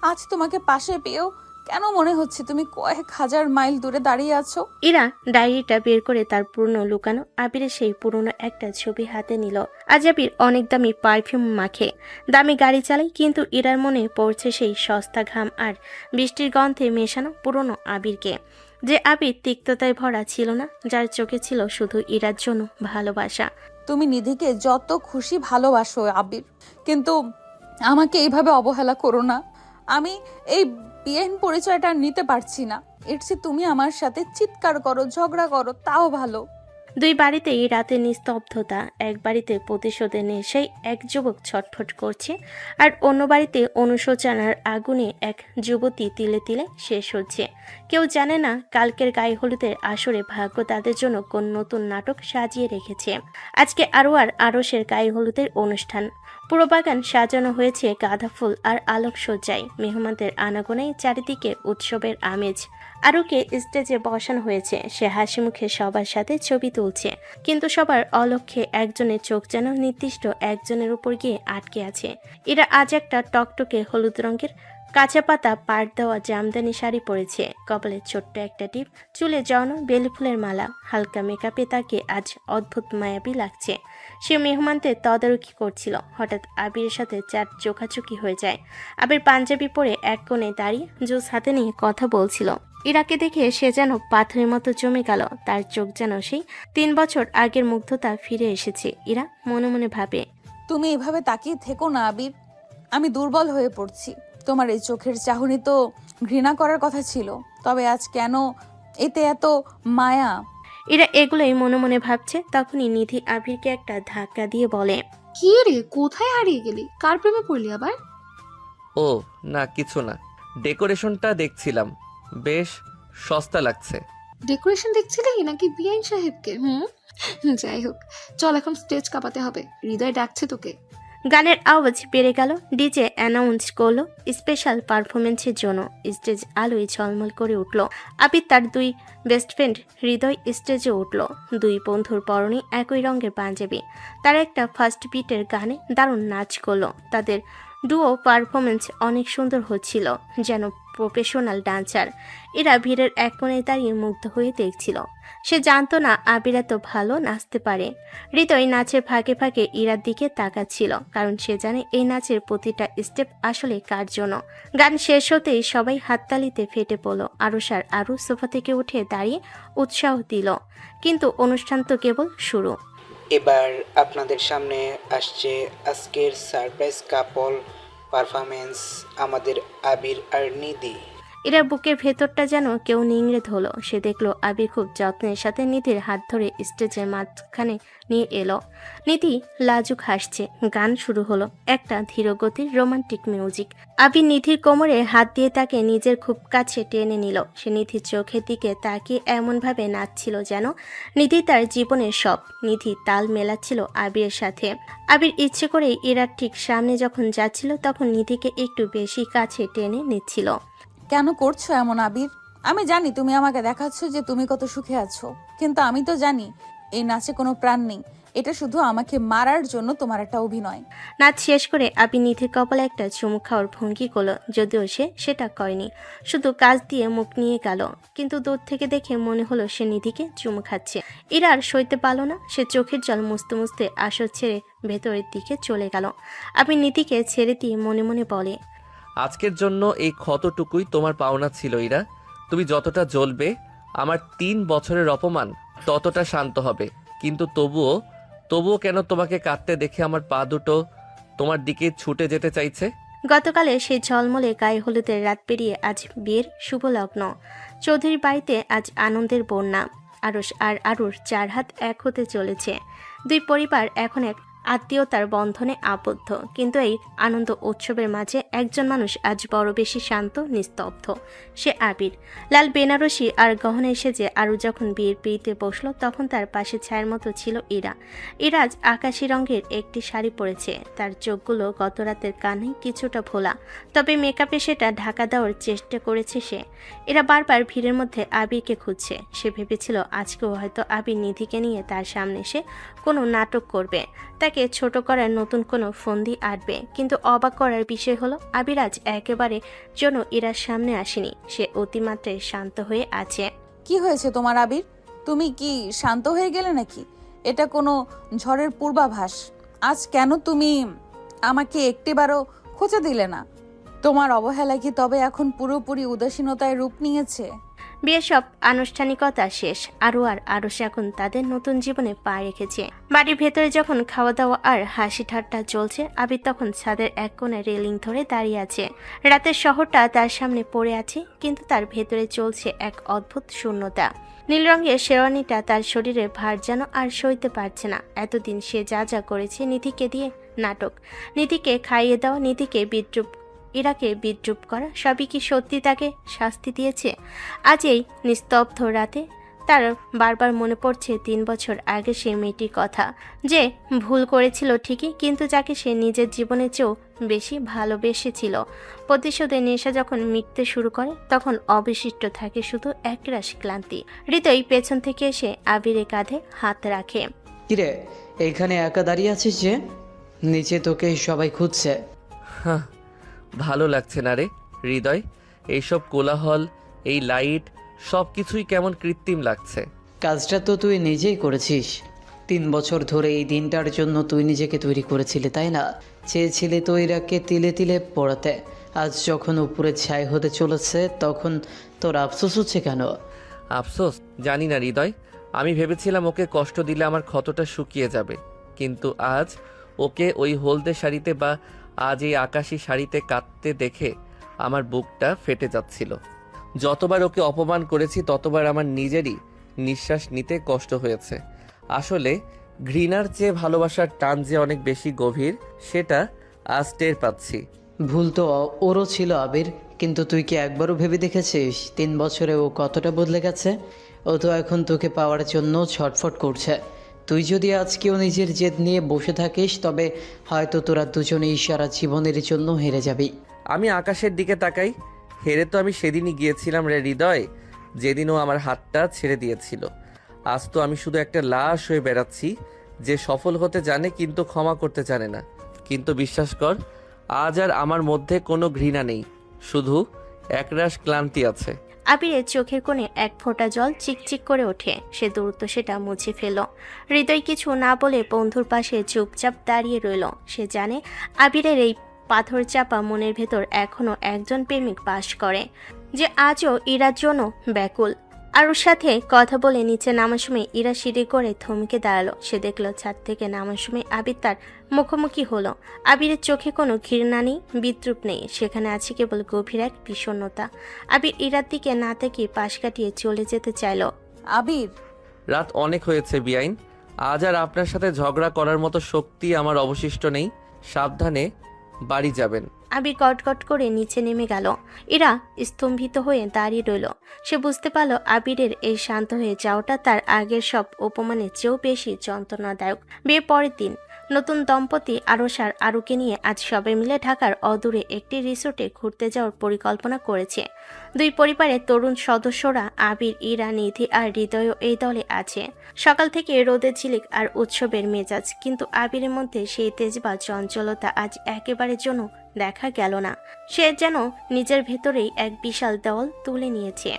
আজ তোমাকে পাশে পেয়েও কেন মনে হচ্ছে তুমি কয়েক হাজার মাইল দূরে দাঁড়িয়ে আছো? ইরা ডায়েরিটা বের করে তার পুরনো লুকানো আবিরের সেই পুরনো একটা ছবি হাতে নিল। আজ আবির অনেক দামি পারফিউম মাখে, দামি গাড়ি চালায়, কিন্তু ইরার মনে পড়ছে সেই সস্তা ঘাম আর বৃষ্টির গন্ধে মেশানো পুরনো আবিরকে। যে আবির তিক্ততায় ভরা ছিল না, যার চোখে ছিল শুধু ইরার জন্য ভালোবাসা। তুমি নিধিকে যত খুশি ভালোবাসো আবির, কিন্তু আমাকে এইভাবে অবহেলা করো না। আমি এই বিহীন পরিচয়টা নিতে পারছি না। এর চেয়ে তুমি আমার সাথে চিৎকার করো, ঝগড়া করো, তাও ভালো। দুই বাড়িতেই রাতের নিস্তব্ধতা। এক বাড়িতে প্রতিশোধের নেশায় এক যুবক ছটফট করছে, আর অন্য বাড়িতে অনুশোচনার আগুনে এক যুবতী তিলে তিলে শেষ হচ্ছে। কেউ জানে না কালকের গায়ে হলুদের আসরে ভাগ্য তাদের জন্য কোন নতুন নাটক সাজিয়ে রেখেছে। আজকে আরোয়ার আরশের গায়ে হলুদের অনুষ্ঠান। পুরো বাগান সাজানো হয়েছে গাঁদা ফুল আর আলোকসজ্জায়। মেহমানদের আনাগোনায় চারিদিকে উৎসবের আমেজ। আরুকে স্টেজে বসানো হয়েছে। সে হাসি মুখে সবার সাথে ছবি তুলছে, কিন্তু সবার অলক্ষ্যে একজনের চোখ যেন নির্দিষ্ট একজনের উপর গিয়ে আটকে আছে। এরা আজ একটা টকটকে হলুদ রঙের কাঁচা পাতা পাড় দেওয়া জামদানি শাড়ি পরেছে, কপালে ছোট্ট একটা টিপ, চুলে জড়ানো বেলি ফুলের মালা। হালকা মেকআপে তাকে আজ অদ্ভুত মায়াবী লাগছে। সে মেহমানদের তদারকি করছিল। হঠাৎ আবিরের সাথে চার চোখাচোখি হয়ে যায়। আবির পাঞ্জাবি পরে এক কোণে দাঁড়িয়ে জুস হাতে নিয়ে কথা বলছিল। ইরাকে দেখে সে যেন পাথরের মতো জমে গেল। তার চোখ যেন সেই 3 বছর আগের মুগ্ধতা ফিরে এসেছে। ইরা মনে মনে ভাবে, তুমি এভাবে তাকিয়ে থেকো না আবির, আমি দুর্বল হয়ে পড়ছি। তোমার এই চোখের চাহনি তো ঘৃণা করার কথা ছিল, তবে আজ কেন এতে এত মায়া? ইরা এগুলোই মনে মনে ভাবছে, তখনই নিধি আবিরকে একটা ধাক্কা দিয়ে বলে, কি রে, কোথায় হারিয়ে গেলি? কার প্রেমে পড়লি আবার? ও না, কিছু না, ডেকোরেশনটা দেখছিলাম, বেশ সস্তা লাগছে। ডেকোরেশন দেখছিলি নাকি বিআইন সাহেবকে? যাই হোক, চল এখন স্টেজ কাঁপাতে হবে, হৃদয় ডাকছে তোকে। গানের আওয়াজ বেড়ে গেল। ডিজে অ্যানাউন্স করলো স্পেশাল পারফরমেন্সের জন্য। স্টেজ আলোয় ঝলমল করে উঠল। আবির তার 2 বেস্ট ফ্রেন্ড হৃদয় স্টেজে উঠল। 2 বন্ধুর পরনে একই রঙের পাঞ্জাবি। তারা একটা ফার্স্ট বিটের গানে দারুণ নাচ করলো। তাদের ডুও পারফরমেন্স অনেক সুন্দর হচ্ছিল, যেন প্রফেশনাল ডান্সার। এরা ভিড়ের এক কোণে দাঁড়িয়ে মুগ্ধ হয়ে দেখছিল। সে জানতো না আবির এত ভালো নাচতে পারে। হৃদয় নাচের ফাঁকে ফাঁকে ইরার দিকে তাকাচ্ছিল, কারণ সে জানে এই নাচের প্রতিটা স্টেপ আসলে কার জন্য। গান শেষ হতেই সবাই হাততালিতে ফেটে পড়ল। আরুষার আরু সোফা থেকে উঠে দাঁড়িয়ে উৎসাহ দিল, কিন্তু অনুষ্ঠান তো কেবল শুরু। এবার আপনাদের সামনে আসছে আজকের সারপ্রাইজ কাপল পারফরমেন্স, আমাদের আবির আর নিধি। এরা বুকের ভেতরটা যেন কেউ নিংড়ে ধরল। সে দেখলো আবির খুব যত্নের সাথে নিধির হাত ধরে স্টেজের মাঝখানে নিয়ে এলো। নিধি লাজুক হাসছে। গান শুরু হলো, একটা ধীরগতির রোমান্টিক মিউজিক। আবির নিধির কোমরে হাত দিয়ে তাকে নিজের খুব কাছে টেনে নিল। সে নিধির চোখের দিকে তাকিয়ে এমনভাবে নাচছিল যেন নিধি তার জীবনের সব। নিধি তাল মেলাচ্ছিল আবিরের সাথে। আবির ইচ্ছে করেই ইরার ঠিক সামনে যখন যাচ্ছিল তখন নিধিকে একটু বেশি কাছে টেনে নিচ্ছিল। কেন করছো এমন আবির? আমি জানি তুমি আমাকে দেখাচ্ছ যে তুমি কত সুখে আছো, কিন্তু আমি তো জানি এই নাচে কোনো প্রাণ নেই। এটা শুধু আমাকে মারার জন্য তোমার একটা অভিনয়। নাচ শেষ করে আবির নিধির কপালে একটা চুমু খাওয়ার ভঙ্গি করলো, যদিও সে সেটা করেনি, শুধু কাজ দিয়ে মুখ নিয়ে গেল। কিন্তু দূর থেকে দেখে মনে হলো সে নিধিকে চুমু খাচ্ছে। ইরা আর সইতে পারল না। সে চোখের জল মুছতে মুছতে আসর ছেড়ে ভেতরের দিকে চলে গেল। আবির নিধিকে ছেড়ে দিয়ে মনে মনে বলে, আজকের জন্য এই ক্ষতটুকুই তোমার পাওনা ছিল ইরা। তুমি যতটা জ্বলবে, আমার 3 বছরের অপমান ততটা শান্ত হবে। কিন্তু তবুও কেন তোমাকে কাঁদতে দেখে আমার পা দুটো তোমার দিকে ছুটে যেতে চাইছে? গতকালে সেই ঝলমলে গায়ে হলুদের রাত পেরিয়ে আজ বিয়ের শুভ লগ্ন। চৌধুরীর বাড়িতে আজ আনন্দের বন্যা। আরুষ আর আরুর 4 হাত এক হতে চলেছে। 2 পরিবার এখন এক আত্মীয়তার বন্ধনে আবদ্ধ। কিন্তু এই আনন্দ উৎসবের মাঝে একজন মানুষ আজ বড় বেশি শান্ত, নিস্তব্ধ। সে আবির। লাল বেনারসি আর গহনা সেজে আরু যখন বিয়ের পিড়িতে বসলো তখন তার পাশে ছায়ের মতো ছিল ইরা। ইরা আজ আকাশি রঙের একটি শাড়ি পরেছে। তার চোখগুলো গত রাতের কান্নায় কিছুটা ভোলা, তবে মেকআপে সেটা ঢাকা দেওয়ার চেষ্টা করেছে সে। এরা বারবার ভিড়ের মধ্যে আবিরকে খুঁজছে। সে ভেবেছিল আজকেও হয়তো আবির নিধিকে নিয়ে তার সামনে এসে কোনো নাটক করবে, তাকে ছোট করার নতুন কোনো ফন্দি আঁটবে। কিন্তু অবাক করার বিষয় হলো আবির আজ একেবারে জন্য ইরার সামনে আসেনি। সে অতিমাত্রায় শান্ত হয়ে আছে। কি হয়েছে তোমার আবির? তুমি কি শান্ত হয়ে গেলে নাকি? এটা কোনো ঝড়ের পূর্বাভাস? আজ কেন তুমি আমাকে একটিবারও খোঁচা দিলে না? তোমার অবহেলা কি তবে এখন পুরোপুরি উদাসীনতায় রূপ নিয়েছে? বিয়ের সব আনুষ্ঠানিকতা শেষ। আরু আর আরুষ এখন তাদের নতুন জীবনে পা রেখেছে। বাড়ির ভেতরে যখন খাওয়া দাওয়া আর হাসি ঠাট্টা চলছে, আবির তখন ছাদের এক কোণে রেলিং ধরে দাঁড়িয়ে আছে। রাতের শহরটা তার সামনে পড়ে আছে, কিন্তু তার ভেতরে চলছে এক অদ্ভুত শূন্যতা। নীল রঙের শেরওয়ানিটা তার শরীরে ভার যেন আর সইতে পারছে না। এতদিন সে যা যা করেছে নিধিকে দিয়ে নাটক, নিধিকে খাইয়ে দেওয়া, নিধিকে বিদ্রুপ, ইরাকে বিদ্রুপ করা, সবই কি সত্যি তাকে শাস্তি দিয়েছে? আজ এই নিস্তব্ধ রাতে তার বারবার মনে পড়ছে 3 বছর আগে সেই মেয়েটির কথা, যে ভুল করেছিল ঠিকই, কিন্তু যাকে সে নিজের জীবনের চেয়েও বেশি ভালোবেসেছিল। প্রতিশোধের নেশা যখন মিটতে শুরু করে তখন অবশিষ্ট থাকে শুধু একরাশ ক্লান্তি। হৃদয় পেছন থেকে এসে আবিরের কাঁধে হাত রাখে। কিরে, এখানে একা দাঁড়িয়ে আছিস যে? নিচে তোকে সবাই খুঁজছে। হ্যাঁ, ভালো লাগছে না রে। হৃদয়, এইসব কোলাহল, এই লাইট, সব কিছুই কেমন কৃত্রিম লাগছে। কাজটা তো তুই নিজেই করেছিস। 3 বছর ধরে এই দিনটার জন্য তুই নিজেকে তৈরি করেছিলি, তাই না? চেয়েছিলি তো ইরাকে তিলে তিলে পড়াতে। আজ যখন উপরে ছাই হতে চলেছে তখন তোর আফসোস হচ্ছে কেন? আফসোস? জানি না হৃদয়, আমি ভেবেছিলাম ওকে কষ্ট দিলে আমার ক্ষতটা শুকিয়ে যাবে, কিন্তু আজ ওকে ওই হলদে শাড়িতে বা আজ এই আকাশি শাড়িতে কাঁদতে দেখে আমার বুকটা ফেটে যাচ্ছিল। যতবার ওকে অপমান করেছি ততবার আমার নিজেরই নিঃশ্বাস নিতে কষ্ট হয়েছে। আসলে ঘৃণার চেয়ে ভালোবাসার টান যে অনেক বেশি গভীর, সেটা আজ টের পাচ্ছি। ভুল তো ওরও ছিল আবির, কিন্তু তুই কি একবারও ভেবে দেখেছিস 3 বছরে ও কতটা বদলে গেছে? ও তো এখন তোকে পাওয়ার জন্য ছটফট করছে। তুই যদি আজকেও নিজের জেদ নিয়ে বসে থাকিস তবে হয়তো তোরা দুজনেই সারা জীবনের জন্য হেরে যাবি। আমি আকাশের দিকে তাকাই। হেরে তো আমি সেদিনই গিয়েছিলাম রে হৃদয়, যেদিন ও আমার হাতটা ছেড়ে দিয়েছিল। আজ তো আমি শুধু একটা লাশ হয়ে বেড়াচ্ছি, যে সফল হতে জানে কিন্তু ক্ষমা করতে জানে না। কিন্তু বিশ্বাস কর, আজ আর আমার মধ্যে কোনো ঘৃণা নেই, শুধু একরাশ ক্লান্তি আছে। আবিরের চোখের কোণে এক ফোঁটা জল চিকচিক করে ওঠে। সে দ্রুত সেটা মুছে ফেল। হৃদয় কিছু না বলে বন্ধুর পাশে চুপচাপ দাঁড়িয়ে রইল। সে জানে আবিরের এই পাথর চাপা মনের ভেতর এখনো একজন প্রেমিক বাস করে, যে আজও ইরার জন্য ব্যাকুল। আরুর সাথে কথা বলে নিচে নামার সময় ইরা সিঁড়ি করে থমকে দাঁড়ালো। সে দেখলো ছাদ থেকে নামার সময় আবির তার মুখোমুখি হলো। আবিরের চোখে কোনো ঘৃণা নেই, বিদ্রুপ নেই, সেখানে আছে কেবল গভীর এক বিষণ্ণতা। আবির ইরার দিকে না তাকিয়ে পাশ কাটিয়ে চলে যেতে চাইলো। আবির, রাত অনেক হয়েছে বিয়াইন, আজ আর আপনার সাথে ঝগড়া করার মতো শক্তি আমার অবশিষ্ট নেই। সাবধানে বাড়ি যাবেন। আবির কটকট করে নিচে নেমে গেল। ইরা স্তম্ভিত হয়ে দাঁড়িয়ে রইল। সে বুঝতে পারল আবিরের এই শান্ত হয়ে যাওয়াটা তার আগের সব অপমানের চেয়েও বেশি যন্ত্রণাদায়ক। বিয়ের পরের দিন নতুন দম্পতি আরশ আর আরুকে নিয়ে আজ সবাই মিলে ঢাকার অদূরে একটি রিসোর্টে ঘুরতে যাওয়ার পরিকল্পনা করেছে। দুই পরিবারের তরুণ সদস্যরা আবির, ইরা, নিধি আর হৃদয়ও এই দলে আছে। সকাল থেকে রোদের ঝিলিক আর উৎসবের মেজাজ, কিন্তু আবিরের মধ্যে সেই তেজ বা চঞ্চলতা আজ একেবারের জন্য দেখা গেল না। সে যেন নিজের ভেতরেই এক বিশাল দেওয়াল তুলে নিয়েছে।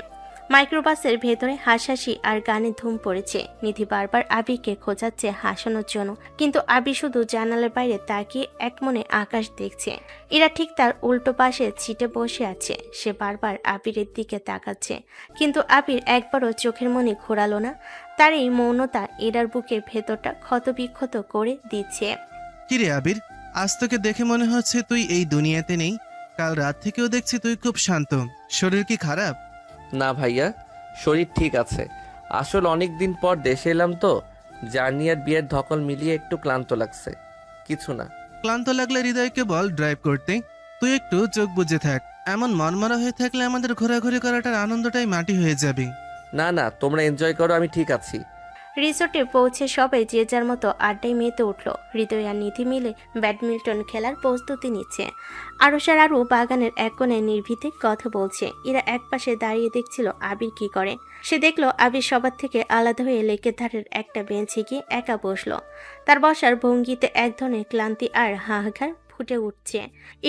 মাইক্রোবাসের ভেতরে হাসাহাসি আর গানে ধুম পড়েছে। নিধি বারবার আবিরকে খোঁজাচ্ছে হাসানোর জন্য, কিন্তু আবির শুধু জানালার বাইরে তাকিয়ে একমনে আকাশ দেখছে। এরা ঠিক তার উল্টো পাশে ছিটে বসে আছে। সে বারবার আবিরের দিকে তাকাচ্ছে, কিন্তু আবির একবারও চোখের মনি ঘোরালো না। তার এই মৌনতা এরার বুকের ভেতরটা ক্ষতবিক্ষত করে দিচ্ছে। কিরে আবির, আজ তোকে দেখে মনে হচ্ছে তুই এই দুনিয়াতে নেই। কাল রাত থেকেও দেখছি তুই খুব শান্ত। শরীর কি খারাপ? না ভাইয়া, শরীর ঠিক আছে। আসল অনেক দিন পর দেশে এলাম তো, জার্নি আর বিয়ের ধকল মিলিয়ে একটু ক্লান্ত লাগছে, কিছু না। ক্লান্ত লাগলে হৃদয়কে বল ড্রাইভ করতে। তুই একটু চোখ বুজে থাক। এমন মনমরা হয়ে থাকলে আমাদের ঘোরাঘুরি করাটার আনন্দটাই মাটি হয়ে যাবে। না না, তোমরা এনজয় করো, আমি ঠিক আছি। রিসোর্টে পৌঁছে সবাই যে যার মতো আড্ডায় মেতে উঠল। হৃদয় আর নিধি মিলে ব্যাডমিন্টন খেলার প্রস্তুতি নিচ্ছে। আরশ আর আরু বাগানের এক কোণে নির্ভীতে কথা বলছে। এরা একপাশে দাঁড়িয়ে দেখছিল আবির কি করে। সে দেখলো আবির সবার থেকে আলাদা হয়ে লেকের ধারের একটা বেঞ্চে গিয়ে একা বসলো। তার বসার ভঙ্গিতে এক ধরনের ক্লান্তি আর হাহাকার ফুটে উঠছে।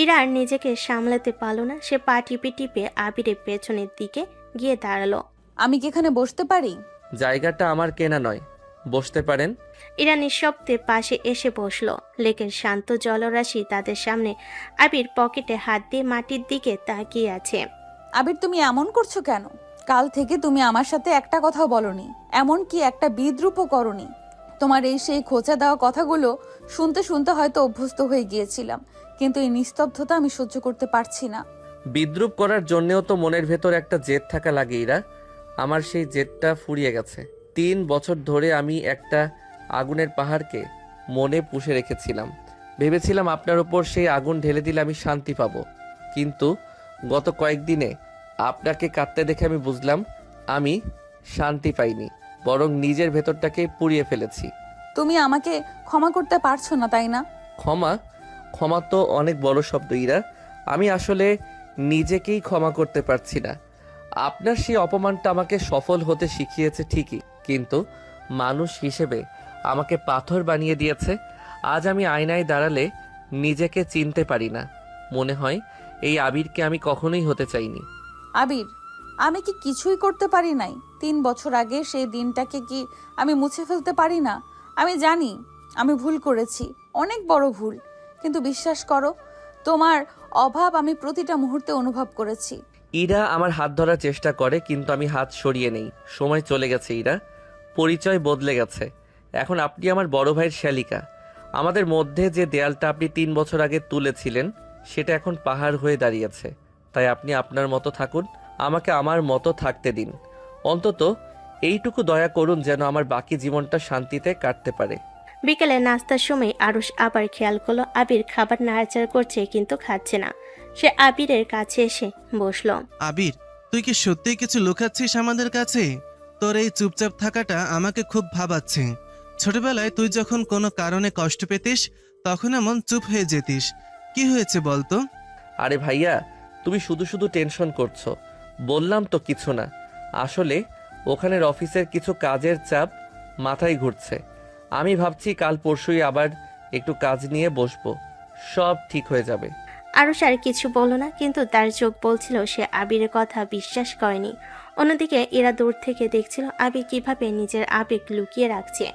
ইরা আর নিজেকে সামলাতে পারল না। সে পা টিপে টিপে আবিরের পেছনের দিকে গিয়ে দাঁড়ালো। আমি কি এখানে বসতে পারি? জায়গাটা আমার কেনা নয়, বসতে পারেন। ইরা নিঃশব্দে পাশে এসে বসলো। লেকের শান্ত জলরাশি তাদের সামনে। আবির পকেটে হাত দিয়ে মাটির দিকে তাকিয়ে আছে। আবির, তুমি এমন করছো কেন? কাল থেকে তুমি আমার সাথে একটা কথাও বলনি, এমনকি একটা বিদ্রুপও করনি। তোমার এই সেই খোঁচা দেওয়া কথাগুলো শুনতে শুনতে হয়তো অভ্যস্ত হয়ে গিয়েছিলাম, কিন্তু এই নিস্তব্ধতা আমি সহ্য করতে পারছি না। বিদ্রুপ করার জন্যেও তো মনের ভেতর একটা জেদ থাকা লাগে ইরা। আমার সেই জেদটা ফুরিয়ে গেছে। 3 বছর ধরে আমি একটা আগুনের পাহাড়কে মনে পুষে রেখেছিলাম। ভেবেছিলাম আপনার ওপর সেই আগুন ঢেলে দিলে আমি শান্তি পাবো, কিন্তু গত কয়েকদিনে আপনাকে কাঁদতে দেখে আমি বুঝলাম আমি শান্তি পাইনি, বরং নিজের ভেতরটাকে পুড়িয়ে ফেলেছি। তুমি আমাকে ক্ষমা করতে পারছো না, তাই না? ক্ষমা? ক্ষমা তো অনেক বড় শব্দ ইরা। আমি আসলে নিজেকেই ক্ষমা করতে পারছি না। আপনার সেই অপমানটা আমাকে সফল হতে শিখিয়েছে ঠিকই, কিন্তু মানুষ হিসেবে আমাকে পাথর বানিয়ে দিয়েছে। আজ আমি আয়নায় দাঁড়ালে নিজেকে চিনতে পারি না। মনে হয় এই আবিরকে আমি কখনোই হতে চাইনি। আবির, আমি কি কিছুই করতে পারি নাই? 3 বছর আগে সেই দিনটাকে কি আমি মুছে ফেলতে পারি না? আমি জানি আমি ভুল করেছি, অনেক বড় ভুল, কিন্তু বিশ্বাস করো, তোমার অভাব আমি প্রতিটা মুহূর্তে অনুভব করেছি। ইরা আমার হাত ধরার চেষ্টা করে, কিন্তু আমি হাত সরিয়ে নেই। সময় চলে গেছে ইরা, পরিচয় বদলে গেছে। এখন আপনি আমার বড় ভাইয়ের শ্যালিকা। আমাদের মধ্যে যে দেয়ালটা আপনি 3 বছর আগে তুলেছিলেন সেটা এখন পাহাড় হয়ে দাঁড়িয়েছে। তাই আপনি আপনার মতো থাকুন, আমাকে আমার মতো থাকতে দিন। অন্তত এইটুকু দয়া করুন যেন আমার বাকি জীবনটা শান্তিতে কাটতে পারে। বিকেলে নাস্তার সময় আরুষ আবার খেয়াল করলো আবির খাবার নাড়াচাড়া করছে কিন্তু খাচ্ছে না। সে আবিরের কাছে এসে বসলো। আবির, তুই কি সত্যিই কিছু লুকাচ্ছিস আমাদের কাছে? তোর এই চুপচাপ থাকাটা আমাকে খুব ভাবাচ্ছে। ছোটবেলায় তুই যখন কোনো কারণে কষ্ট পেতিস তখন এমন চুপ হয়ে যেতিস। কি হয়েছে বলতো? আরে ভাইয়া, তুমি শুধু শুধু টেনশন করছো। বললাম তো কিছু না। আসলে ওখানের অফিসের কিছু কাজের চাপ মাথায় ঘুরছে। আমি ভাবছি কাল পরশুই আবার একটু কাজ নিয়ে বসবো, সব ঠিক হয়ে যাবে। আরুষ আর কিছু বলল না, কিন্তু তার চোখ বলছিল সে আবিরের কথা বিশ্বাস করেনি। অন্যদিকে এরা দূর থেকে দেখছিল আবির কিভাবে নিজের আবেগ লুকিয়ে রাখছে।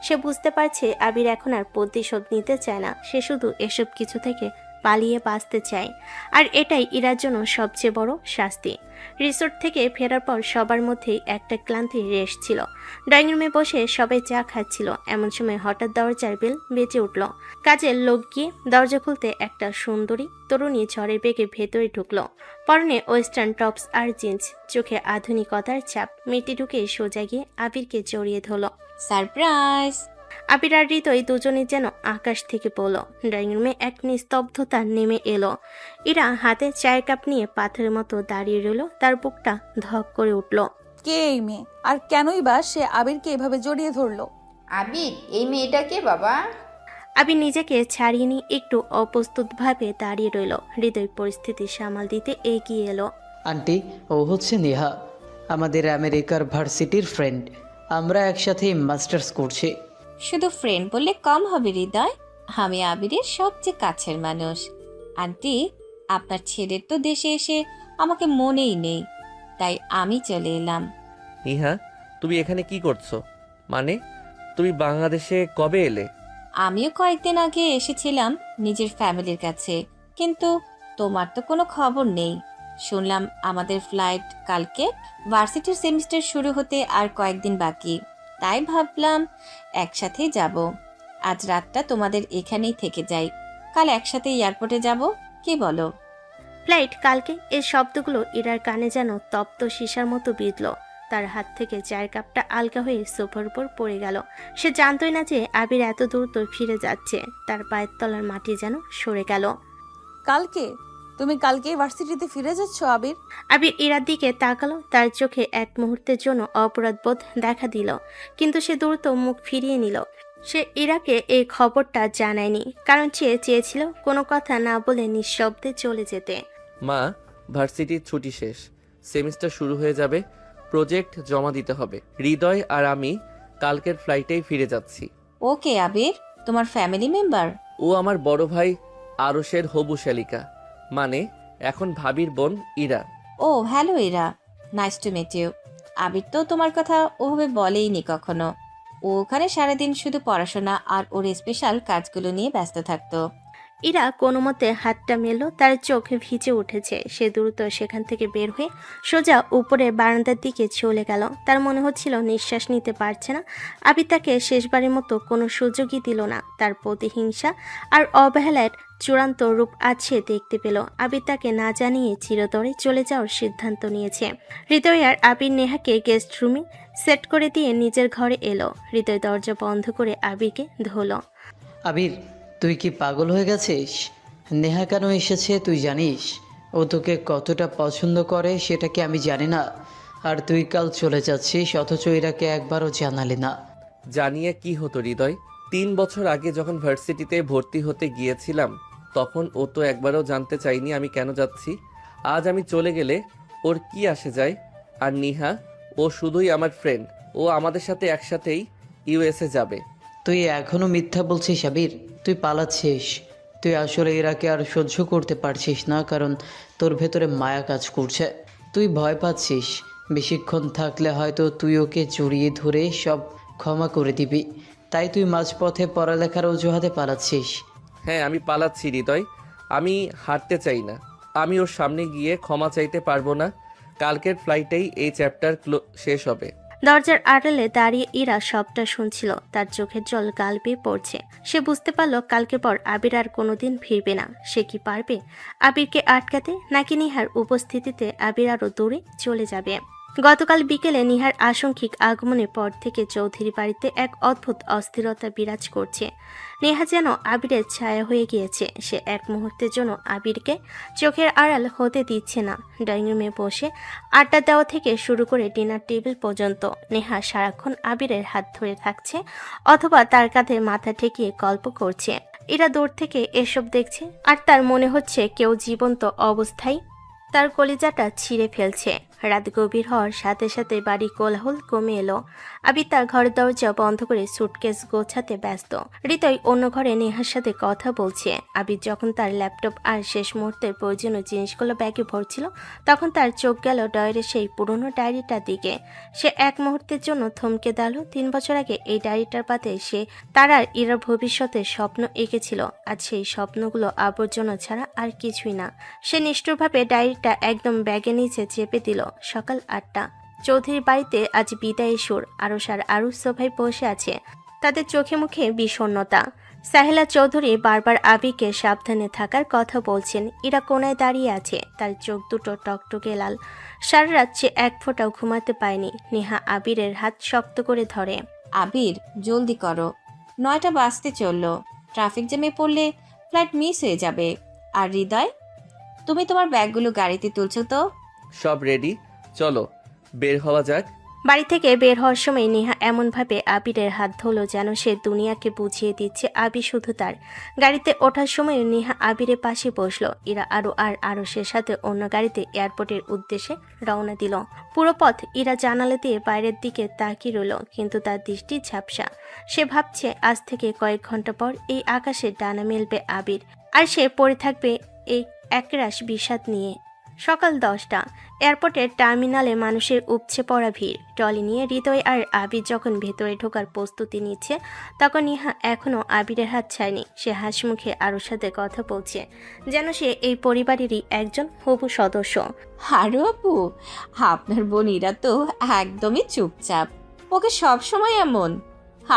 সে বুঝতে পারছে আবির এখন আর প্রতিশোধ নিতে চায় না, সে শুধু এসব কিছু থেকে পালিয়ে বাঁচতে চায়। আর এটাই ইরার জন্য সবচেয়ে বড় শাস্তি। রিসোর্ট থেকে ফেরার পর সবার মধ্যেই একটা ক্লান্তির রেশ ছিল। ড্রয়িং রুমে বসে সবাই চা খাচ্ছিল, এমন সময় হঠাৎ দরজার বেল বেজে উঠল। কাজের লোক গিয়ে দরজা খুলতে একটা সুন্দরী তরুণী ঝড়ের বেগে ভেতরে ঢুকলো। পরনে ওয়েস্টার্ন টপস আর জিন্স, চোখে আধুনিকতার ছাপ। মেয়েটি ঢুকে সোজা গিয়ে আবিরকে জড়িয়ে ধরল। সারপ্রাইজ! আবির আর হৃদয় দুজনে যেন আকাশ থেকে পড়ল। ড্রয়িং রুমে এক নিস্তব্ধতা নেমে এলো। ইরা হাতে চায়ের কাপ নিয়ে পাথরের মতো দাঁড়িয়ে রইল, তার বুকটা ধক করে উঠল। কে এই মেয়ে, আর কেনই বা সে আবিরকে এভাবে জড়িয়ে ধরলো? আবির, এই মেয়েটা কে বাবা? আবির নিজেকে ছাড়িয়ে নিয়ে একটু অপ্রস্তুতভাবে দাঁড়িয়ে রইল। হৃদয় পরিস্থিতি সামাল দিতে এগিয়ে এলো। আন্টি, ও হচ্ছে নেহা, আমাদের আমেরিকার ভার্সিটির ফ্রেন্ড। আমরা একসাথেই মাস্টার্স করছি। শুধু ফ্রেন্ড বললে কম হবে হৃদয়, আমি আবিরের সবচেয়ে কাছের মানুষ। আন্টি, আপনার ছেলের তো দেশে এসে আমাকে মনেই নেই, তাই আমি চলে এলাম। নিহা, তুমি এখানে কি করছো? মানে তুমি বাংলাদেশে কবে এলে? আমিও কয়েকদিন আগে এসেছিলাম নিজের ফ্যামিলির কাছে, কিন্তু তোমার তো কোনো খবর নেই। শুনলাম আমাদের ফ্লাইট কালকে, ভার্সিটির সেমিস্টার শুরু হতে আর কয়েকদিন বাকি, তাই ভাবলাম একসাথেই যাব। আজ রাতটা তোমাদের এখানেই থেকে যাই, কাল একসাথে এয়ারপোর্টে যাব, কি বলো? ফ্লাইট কালকে, এই শব্দগুলো ইরার কানে যেন তপ্ত সীসার মতো বিঁধল। তার হাত থেকে চায়ের কাপটা আলগা হয়ে সোফার উপর পড়ে গেল। সে জানতই না যে আবির এত দ্রুত ফিরে যাচ্ছে। তার পায়ের তলার মাটি যেন সরে গেল। কালকে? তুমি কালকেই ভার্সিটিতে ফিরে যাচ্ছ আবির? আবির ইরার দিকে তাকালো, তার চোখে এক মুহূর্তের জন্য অপরাধবোধ দেখা দিল, কিন্তু সে দ্রুত মুখ ফিরিয়ে নিল। সে ইরাকে এই খবরটা জানায়নি, কারণ চেয়েছিল কোনো কথা না বলে নিঃশব্দে চলে যেতে। মা, ভার্সিটির ছুটি শেষ, সেমিস্টার শুরু হয়ে যাবে, প্রজেক্ট জমা দিতে হবে। হৃদয় আর আমি কালকের ফ্লাইটেই ফিরে যাচ্ছি। ওকে আবির, তোমার ফ্যামিলি মেম্বার? ও আমার বড় ভাই আরশের হবু শ্যালিকা, মানে এখন ভাবির বোন ইরা। ও hello Ira, nice to meet you. Abir তো তোমার কথা ওভাবে বলেইনি কখনো। ও ওখানে সারাদিন শুধু পড়াশোনা আর ওর স্পেশাল কাজগুলো নিয়ে ব্যস্ত থাকতো। ইরা কোনো মতে হাতটা মেলল, তার চোখ ভিজে উঠেছে। সে দ্রুত সেখান থেকে বের হয়ে সোজা উপরে বারান্দার দিকে চলে গেল। তার মনে হচ্ছিল নিঃশ্বাস নিতে পারছে না। আবির তাকে শেষবারের মতো কোনো সুযোগই দিল না। তার প্রতিহিংসা আর অবহেলার চূড়ান্ত রূপ আছে দেখতে পেল। আবির তাকে না জানিয়ে চিরতরে চলে যাওয়ার সিদ্ধান্ত নিয়েছে। হৃদয় আর আবির নেহাকে গেস্ট রুমে সেট করে দিয়ে নিজের ঘরে এলো। হৃদয় দরজা বন্ধ করে আবিরকে ধরল। আবির, তুই কি পাগল হয়ে গেছিস? নেহা কেন এসেছে তুই জানিস? ও তোকে কতটা পছন্দ করে সেটা কি আমি জানি না? আর তুই কাল চলে যাচ্ছিস, অথচ এরাকে একবারও জানালি না। জানিয়ে কি হতো হৃদয়? 3 বছর আগে যখন ভার্সিটিতে ভর্তি হতে গিয়েছিলাম তখন ও তো একবারও জানতে চাইনি আমি কেন যাচ্ছি। আজ আমি চলে গেলে ওর কি আসে যায়? আর নিহা, ও শুধুই আমার ফ্রেন্ড, ও আমাদের সাথে একসাথেই ইউএসএ যাবে। তুই এখনো মিথ্যা বলছিস আবির, তুই পালাচ্ছিস। তুই আসলে ইরাকে আর সহ্য করতে পারছিস না, কারণ তোর ভেতরে মায়া কাজ করছে। তুই ভয় পাচ্ছিস বেশিক্ষণ থাকলে হয়তো তুই ওকে জড়িয়ে ধরে সব ক্ষমা করে দিবি, তাই তুই মাঝপথে পড়ালেখার অজুহাতে পালাচ্ছিস। হ্যাঁ, আমি পালাচ্ছি হৃদয়। আমি হারতে চাই না। আমি ওর সামনে গিয়ে ক্ষমা চাইতে পারবো না। কালকের ফ্লাইটেই এই চ্যাপ্টার শেষ হবে। দরজার আড়ালে দাঁড়িয়ে ইরা সবটা শুনছিল। তার চোখের জল গাল বেয়ে পড়ছে। সে বুঝতে পারল কালকে পর আবির আর কোনোদিন ফিরবে না। সে কি পারবে আবিরকে আটকাতে, নাকি নিহার উপস্থিতিতে আবির আরও দূরে চলে যাবে? গতকাল বিকেলে নিহার আংশিক আগমনের পর থেকে চৌধুরী বাড়িতে এক অদ্ভুত অস্থিরতা বিরাজ করছে। নেহা যেন আবিরের ছায়া হয়ে গিয়েছে। সে এক মুহূর্তের জন্য আবিরকে চোখের আড়াল হতে দিচ্ছে না। ড্রয়িং রুমে বসে আড্ডা দেওয়া থেকে শুরু করে ডিনার টেবিল পর্যন্ত নেহা সারাক্ষণ আবিরের হাত ধরে থাকছে অথবা তার কাঁধে মাথা ঠেকিয়ে গল্প করছে। এরা দূর থেকে এসব দেখছে আর তার মনে হচ্ছে কেউ জীবন্ত অবস্থায় তার কলিজাটা ছিঁড়ে ফেলছে। রাত গভীর হওয়ার সাথে সাথে বাড়ি কোলাহল কমে এলো। আবির তার ঘরের দরজা বন্ধ করে সুটকেস গোছাতে ব্যস্ত। হৃদয় অন্য ঘরে নেহার সাথে কথা বলছে। আবির যখন তার ল্যাপটপ আর শেষ মুহূর্তের প্রয়োজনীয় জিনিসগুলো ব্যাগে ভরছিল, তখন তার চোখ গেল ডয়ের সেই পুরনো ডায়েরিটার দিকে। সে এক মুহূর্তের জন্য থমকে দাঁড়ালো। 3 বছর আগে এই ডায়েরিটার পাতে সে তার আর ইরার ভবিষ্যতের স্বপ্ন এঁকেছিল। আজ সেই স্বপ্নগুলো আবর্জনা ছাড়া আর কিছুই না। সে নিষ্ঠুরভাবে ডায়েরিটা একদম ব্যাগের নিচে চেপে দিল। সকাল 8টা। চৌধুরীর বাড়িতে আজ বিদায়ের সুর। আরুষ আর আরুষ সোফায় বসে আছে। তাদের চোখে মুখে বিষণ্ণতা। সাহেলা চৌধুরী বারবার আবিরকে সাবধানে থাকার কথা বলছেন। ইরা কোনায় দাঁড়িয়ে আছে। তার চোখ দুটো টকটকে লাল। সারা রাত সে এক ফোঁটাও ঘুমাতে পায়নি। নেহা আবিরের হাত শক্ত করে ধরে। আবির, জলদি করো, 9টা বাজতে চললো। ট্রাফিক জ্যামে পড়লে ফ্লাইট মিস হয়ে যাবে। আর হৃদয়, তুমি তোমার ব্যাগগুলো গাড়িতে তুলছো তো? সব রেডি, চলো বের হওয়া যাক। বাড়ি থেকে বের হওয়ার সময় নেহা এমনভাবে আবিরের হাত ধরল যেন সে দুনিয়াকে বুঝিয়ে দিচ্ছে আবির শুধু তার। গাড়িতে ওঠার সময় নেহা আবিরের পাশে বসলো। ইরা আর আরুষের সাথে অন্য গাড়িতে এয়ারপোর্টের উদ্দেশ্যে রওনা দিল। পুরো পথ ইরা জানালা দিয়ে বাইরের দিকে তাকিয়ে রইল, কিন্তু তার দৃষ্টি ঝাপসা। সে ভাবছে আজ থেকে কয়েক ঘন্টা পর এই আকাশে ডানা মেলবে আবির, আর সে পড়ে থাকবে এই একরাশ বিষাদ নিয়ে। সকাল 10টা। এয়ারপোর্টের টার্মিনালে মানুষের উপচে পড়া ভিড়। ট্রলি নিয়ে হৃদয় আর আবির যখন ভেতরে ঢোকার প্রস্তুতি নিচ্ছে, তখন নিহা এখনও আবিরের হাত ছাড়েনি। সে হাসিমুখে আরোর সাথে কথা বলছে, যেন সে এই পরিবারেরই একজন হবু সদস্য। আরো আপু, আপনার বোন ইরা তো একদমই চুপচাপ। ওকে সবসময় এমন।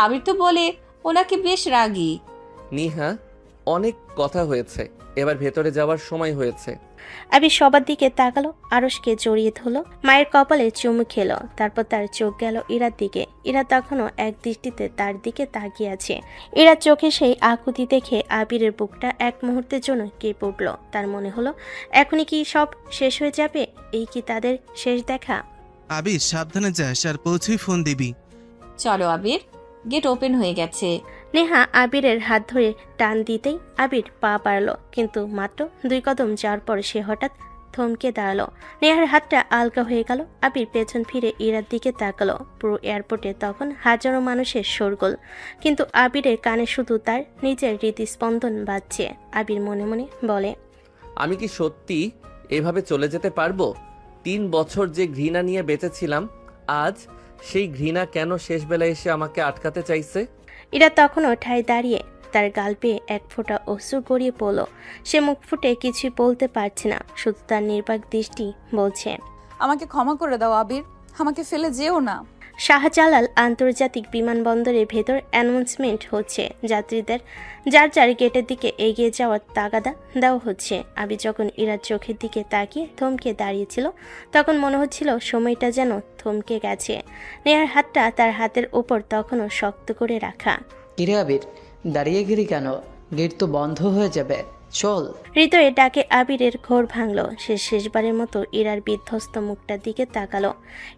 আবির তো বলে ওনাকে বেশ রাগী। নিহা, অনেক কথা হয়েছে, এবার ভেতরে যাওয়ার সময় হয়েছে। আবির সবার দিকে তাকালো, আরশকে জড়িয়ে ধরলো, মায়ের কপালে চুমু খেলো। তারপর তার চোখ গেল ইরার দিকে। ইরা তখনও এক দৃষ্টিতে তার দিকে তাকিয়ে আছে। ইরার চোখে সেই আকুতি দেখে আবিরের বুকটা এক মুহূর্তের জন্য কেঁপে উঠল। তার মনে হলো এখনই কি সব শেষ হয়ে যাবে? এই কি তাদের শেষ দেখা? আবির, সাবধানে যাস আর পৌঁছেই ফোন দিবি। চলো আবির, গেট ওপেন হয়ে গেছে। নেহা আবিরের হাত ধরে টান দিতেই আবির পা বাড়ল, কিন্তু মাত্র 2 কদম যাওয়ার পর সে হঠাৎ থমকে দাঁড়ালো। নেহার হাতটা আলগা হয়ে গেল। আবির পেছন ফিরে ইরার দিকে তাকালো। পুরো এয়ারপোর্টে তখন হাজারো মানুষের শোরগোল, কিন্তু আবিরের কানে শুধু তার নিজের হৃদস্পন্দন বাজছে। আবির মনে মনে বলে, আমি কি সত্যি এভাবে চলে যেতে পারবো? 3 বছর যে ঘৃণা নিয়ে বেঁচেছিলাম, আজ সেই ঘৃণা কেন শেষ বেলায় এসে আমাকে আটকাতে চাইছে? ইরা তখনও ঠায় দাঁড়িয়ে। তার গাল বেয়ে এক ফোঁটা অশ্রু গড়িয়ে পড়ল। সে মুখ ফুটে কিছুই বলতে পারছে না, শুধু তার নির্বাক দৃষ্টি বলছে, আমাকে ক্ষমা করে দাও আবির, আমাকে ফেলে যেও না। শাহজালাল আন্তর্জাতিক বিমানবন্দরের ভেতর অ্যানাউন্সমেন্ট হচ্ছে। যাত্রীদের যার যার গেটের দিকে এগিয়ে যাওয়ার তাগাদা দেওয়া হচ্ছে। আবির যখন ইরার চোখের দিকে তাকিয়ে থমকে দাঁড়িয়েছিল, তখন মনে হচ্ছিল সময়টা যেন থমকে গেছে। নেহার হাতটা তার হাতের ওপর তখনও শক্ত করে রাখা। কিরে আবির, দাঁড়িয়ে গেলি কেন? গেট তো বন্ধ হয়ে যাবে, চল। হৃদয়ে ডাকে আবিরের ঘোর ভাঙল। সে শেষবারের মতো ইরার বিধ্বস্ত মুখটার দিকে তাকালো।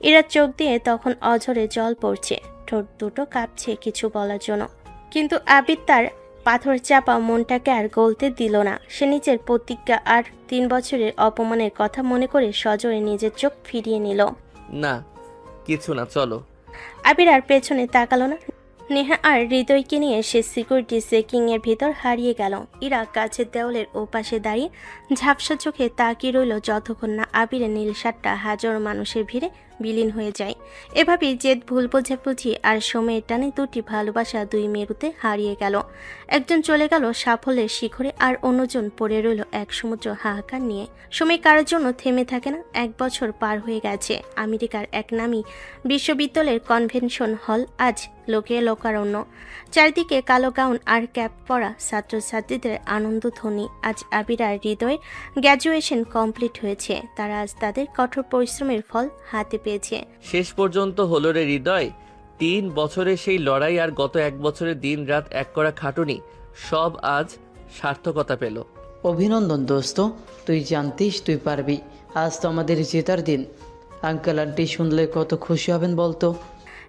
ইরার চোখ দিয়ে তখন অঝরে জল পড়ছে, ঠোঁট দুটো কাঁপছে কিছু বলার জন্য, কিন্তু আবির তার পাথর চাপা মনটাকে আর গলতে দিল না। সে নিজের প্রতিজ্ঞা আর 3 বছরের অপমানের কথা মনে করে সজোরে নিজের চোখ ফিরিয়ে নিল। না, কিছু না, চলো। আবির আর পেছনে তাকালো না। নেহা আর হৃদয়কে নিয়ে সে সিকিউরিটি চেকিংয়ের ভিতর হারিয়ে গেল। ইরা কাছের দেওয়ালের ওপাশে দাঁড়িয়ে ঝাপসা চোখে তাকিয়ে রইল যতক্ষণ না আবিরের নীল শার্টটা হাজার মানুষের ভিড়ে বিলীন হয়ে যায়। এভাবেই জেদ, ভুল বোঝাবুঝি আর সময়ের টানে দুটি ভালোবাসা দুই মেরুতে হারিয়ে গেল। একজন চলে গেল সাফল্যের শিখরে আর অন্যজন পড়ে রইল এক সমুদ্র হাহাকার নিয়ে। সময় কারোর জন্য থেমে থাকে না। 1 বছর পার হয়ে গেছে। আমেরিকার এক নামী বিশ্ববিদ্যালয়ের কনভেনশন হল আজ লোকে লোকারণ্য। চারিদিকে কালো গাউন আর ক্যাপ পরা ছাত্রছাত্রীদের আনন্দধ্বনি। আজ আবির আর হৃদয়ের গ্র্যাজুয়েশন কমপ্লিট হয়েছে। তারা আজ তাদের কঠোর পরিশ্রমের ফল হাতে পেয়েছে। শেষ পর্যন্ত হলো রে হৃদয়। 3 বছরের সেই লড়াই আর গত 1 বছরের দিন রাত এক করা খাটুনি সব আজ সার্থকতা পেল। অভিনন্দন দোস্ত, তুই জানতিস তুই পারবি। আজ তো আমাদের জেতার দিন। আঙ্কেল আন্টি শুনলে কত খুশি হবেন বলতো।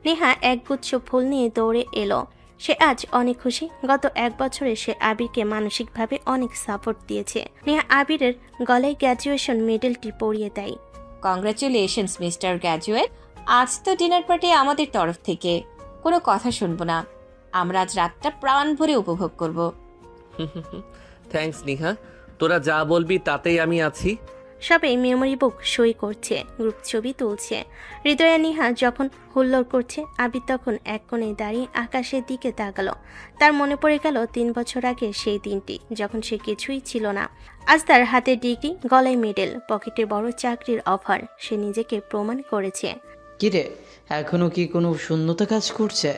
নেহা একগুচ্ছ ফুল নিয়ে দৌড়ে এলো। সে আজ অনেক খুশি। গত 1 বছরে সে আবিরকে মানসিকভাবে অনেক সাপোর্ট দিয়েছে। নেহা আবিরের গলায় গ্র্যাজুয়েশন মেডেলটি পরিয়ে দেয়। Congratulations mister graduate. আজ তো ডিনার পার্টি আমাদের তরফ থেকে। কোনো কথা শুনবো না। আমরা আজ রাতটা প্রাণ ভরে উপভোগ করব। থ্যাঙ্কস নিহা, তোরা যা বলবি তাতেই আমি আছি। সবাই মেমোরি বুক সই করছে, গ্রুপ ছবি তুলছে। হৃদয়া নিহা যখন হুল্লোড় করছে, আবির তখন এক কোণে দাঁড়িয়ে আকাশের দিকে তাকালো। তার মনে পড়ে গেল 3 বছর আগে সেই দিনটি যখন সে কিছুই ছিল না। আজ তার হাতে ডিগ্রি, গলায় মেডেল, পকেটে বড় চাকরির অফার। সে নিজেকে প্রমাণ করেছে। কিরে, এখনো কি কোনো শূন্যতা কাজ করছে?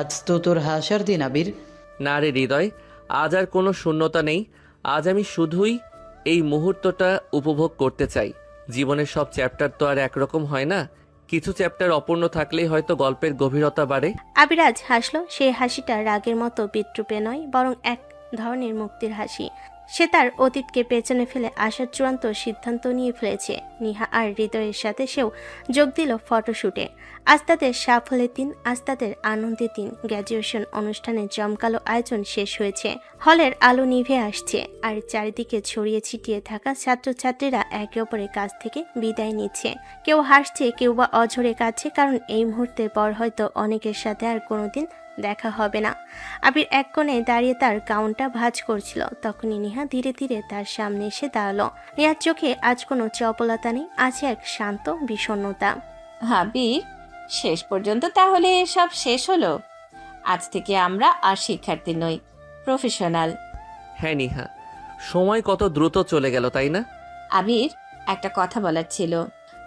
আজ তো তোর হাসার দিন আবির। না রে হৃদয়, আজ আর কোনো শূন্যতা নেই। আজ আমি শুধুই এই মুহূর্তটা উপভোগ করতে চাই। জীবনের সব চ্যাপ্টার তো আর একরকম হয় না। কিছু চ্যাপ্টার অপূর্ণ থাকলেই হয়তো গল্পের গভীরতা বাড়ে। আবির আজ হাসলো। সেই হাসিটা রাগের মতো বিদ্রুপে নয়, বরং এক ধরনের মুক্তির হাসি। সে তার অতীতকে পেছনে ফেলে আসার চূড়ান্ত সিদ্ধান্ত নিয়ে ফেলেছে। নিহা আর হৃদয়ের সাথে সেও যোগ দিল ফটোশুটে। আজ তাদের সাফল্যের দিন, আজ তাদের আনন্দের দিন। গ্র্যাজুয়েশন অনুষ্ঠানের জমকালো আয়োজন শেষ হয়েছে। হলের আলো নিভে আসছে আর চারিদিকে ছড়িয়ে ছিটিয়ে থাকা ছাত্রছাত্রীরা একে অপরের কাছ থেকে বিদায় নিচ্ছে। কেউ হাসছে, কেউ বা অঝরে কাঁদছে, কারণ এই মুহূর্তের পর হয়তো অনেকের সাথে আর কোনোদিন দেখা হবে না। আবির এক কোণে দাঁড়িয়ে তার গাউনটা ভাঁজ করছিল। তখনই নিহা ধীরে ধীরে তার সামনে এসে দাঁড়ালো। নিহার চোখে আজ কোনো চপলতা নেই, আছে এক শান্ত বিষণ্ণতা। আবির, শেষ পর্যন্ত তাহলে সব শেষ হলো। আজ থেকে আমরা আর শিক্ষার্থী নই, প্রফেশনাল। হ্যাঁ নিহা, সময় কত দ্রুত চলে গেল তাই না? আবির, একটা কথা বলার ছিল।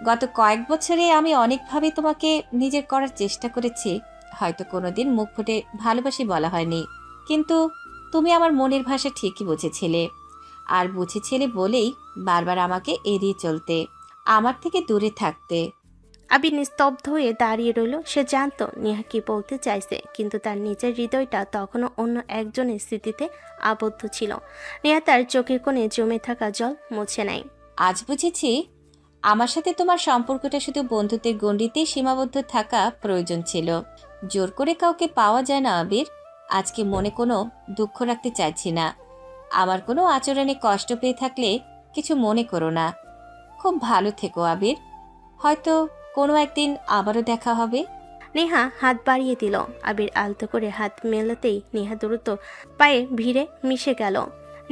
গত কয়েক বছরে আমি অনেকভাবে তোমাকে নিজের করার চেষ্টা করেছি। হয়তো কোনোদিন মুখ ফুটে ভালোবাসি বলা হয়নি, কিন্তু তুমি আমার মনের ভাষা ঠিকই বুঝেছিলে। আর বুঝেছিলে বলেই বারবার আমাকে এড়িয়ে চলতে, আমার থেকে দূরে থাকতে। আবির নিস্তব্ধ হয়ে দাঁড়িয়ে রইল। সে জানতো নিহা কি বলতে চাইছে, কিন্তু তার নিজের হৃদয়টা তখনও অন্য একজনের স্মৃতিতে আবদ্ধ ছিল। নিহা তার চোখের কোণে জমে থাকা জল মুছে নেয়। আজ বুঝেছি আমার সাথে তোমার সম্পর্কটা শুধু বন্ধুত্বের গণ্ডিতেই সীমাবদ্ধ থাকা প্রয়োজন ছিল। জোর করে কাউকে পাওয়া যায় না আবির। আজকে মনে কোনো দুঃখ রাখতে চাইছি না। আমার কোনো আচরণে কষ্ট পেয়ে থাকলে কিছু মনে করো না। খুব ভালো থেকো আবির। হয়তো কোনো একদিন আবারও দেখা হবে। নেহা হাত বাড়িয়ে দিল। আবির আলতো করে হাত মেলাতেই নেহা দ্রুত পায়ে ভিড়ে মিশে গেল।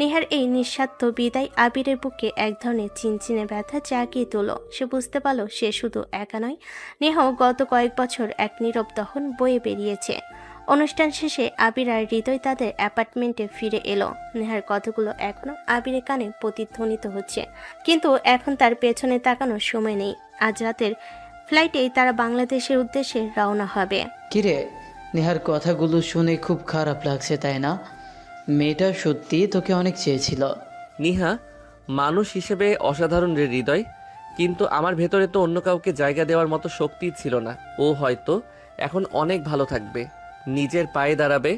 নেহার এই নিঃস্বার্থ বিদায় আবিরের বুকে এক ধরনের চিনচিনে ব্যথা জাগিয়ে তুলো। সে বুঝতে পারল সে শুধু একা নয়, নেহাও গত কয়েক বছর এক নীরব দহন বয়ে বেরিয়েছে। অনুষ্ঠান শেষে আবির আর হৃদয় তাদের অ্যাপার্টমেন্টে ফিরে এলো। নেহার কথাগুলো এখনো আবিরের কানে প্রতিধ্বনিত হচ্ছে, কিন্তু এখন তার পেছনে তাকানোর সময় নেই। আজ রাতের ফ্লাইটেই তারা বাংলাদেশের উদ্দেশ্যে রওনা হবে। কিরে, নেহার কথাগুলো শুনে খুব খারাপ লাগছে তাই না? মেয়েটা সত্যি তোকে অনেক চেয়েছিল। নিহা মানুষ হিসেবে অসাধারণ রে হৃদয়, কিন্তু আমার ভেতরে তো অন্য কাউকে জায়গা দেওয়ার মতো শক্তি ছিল না। ও হয়তো এখন অনেক ভালো থাকবে, নিজের পায়ে দাঁড়াবে।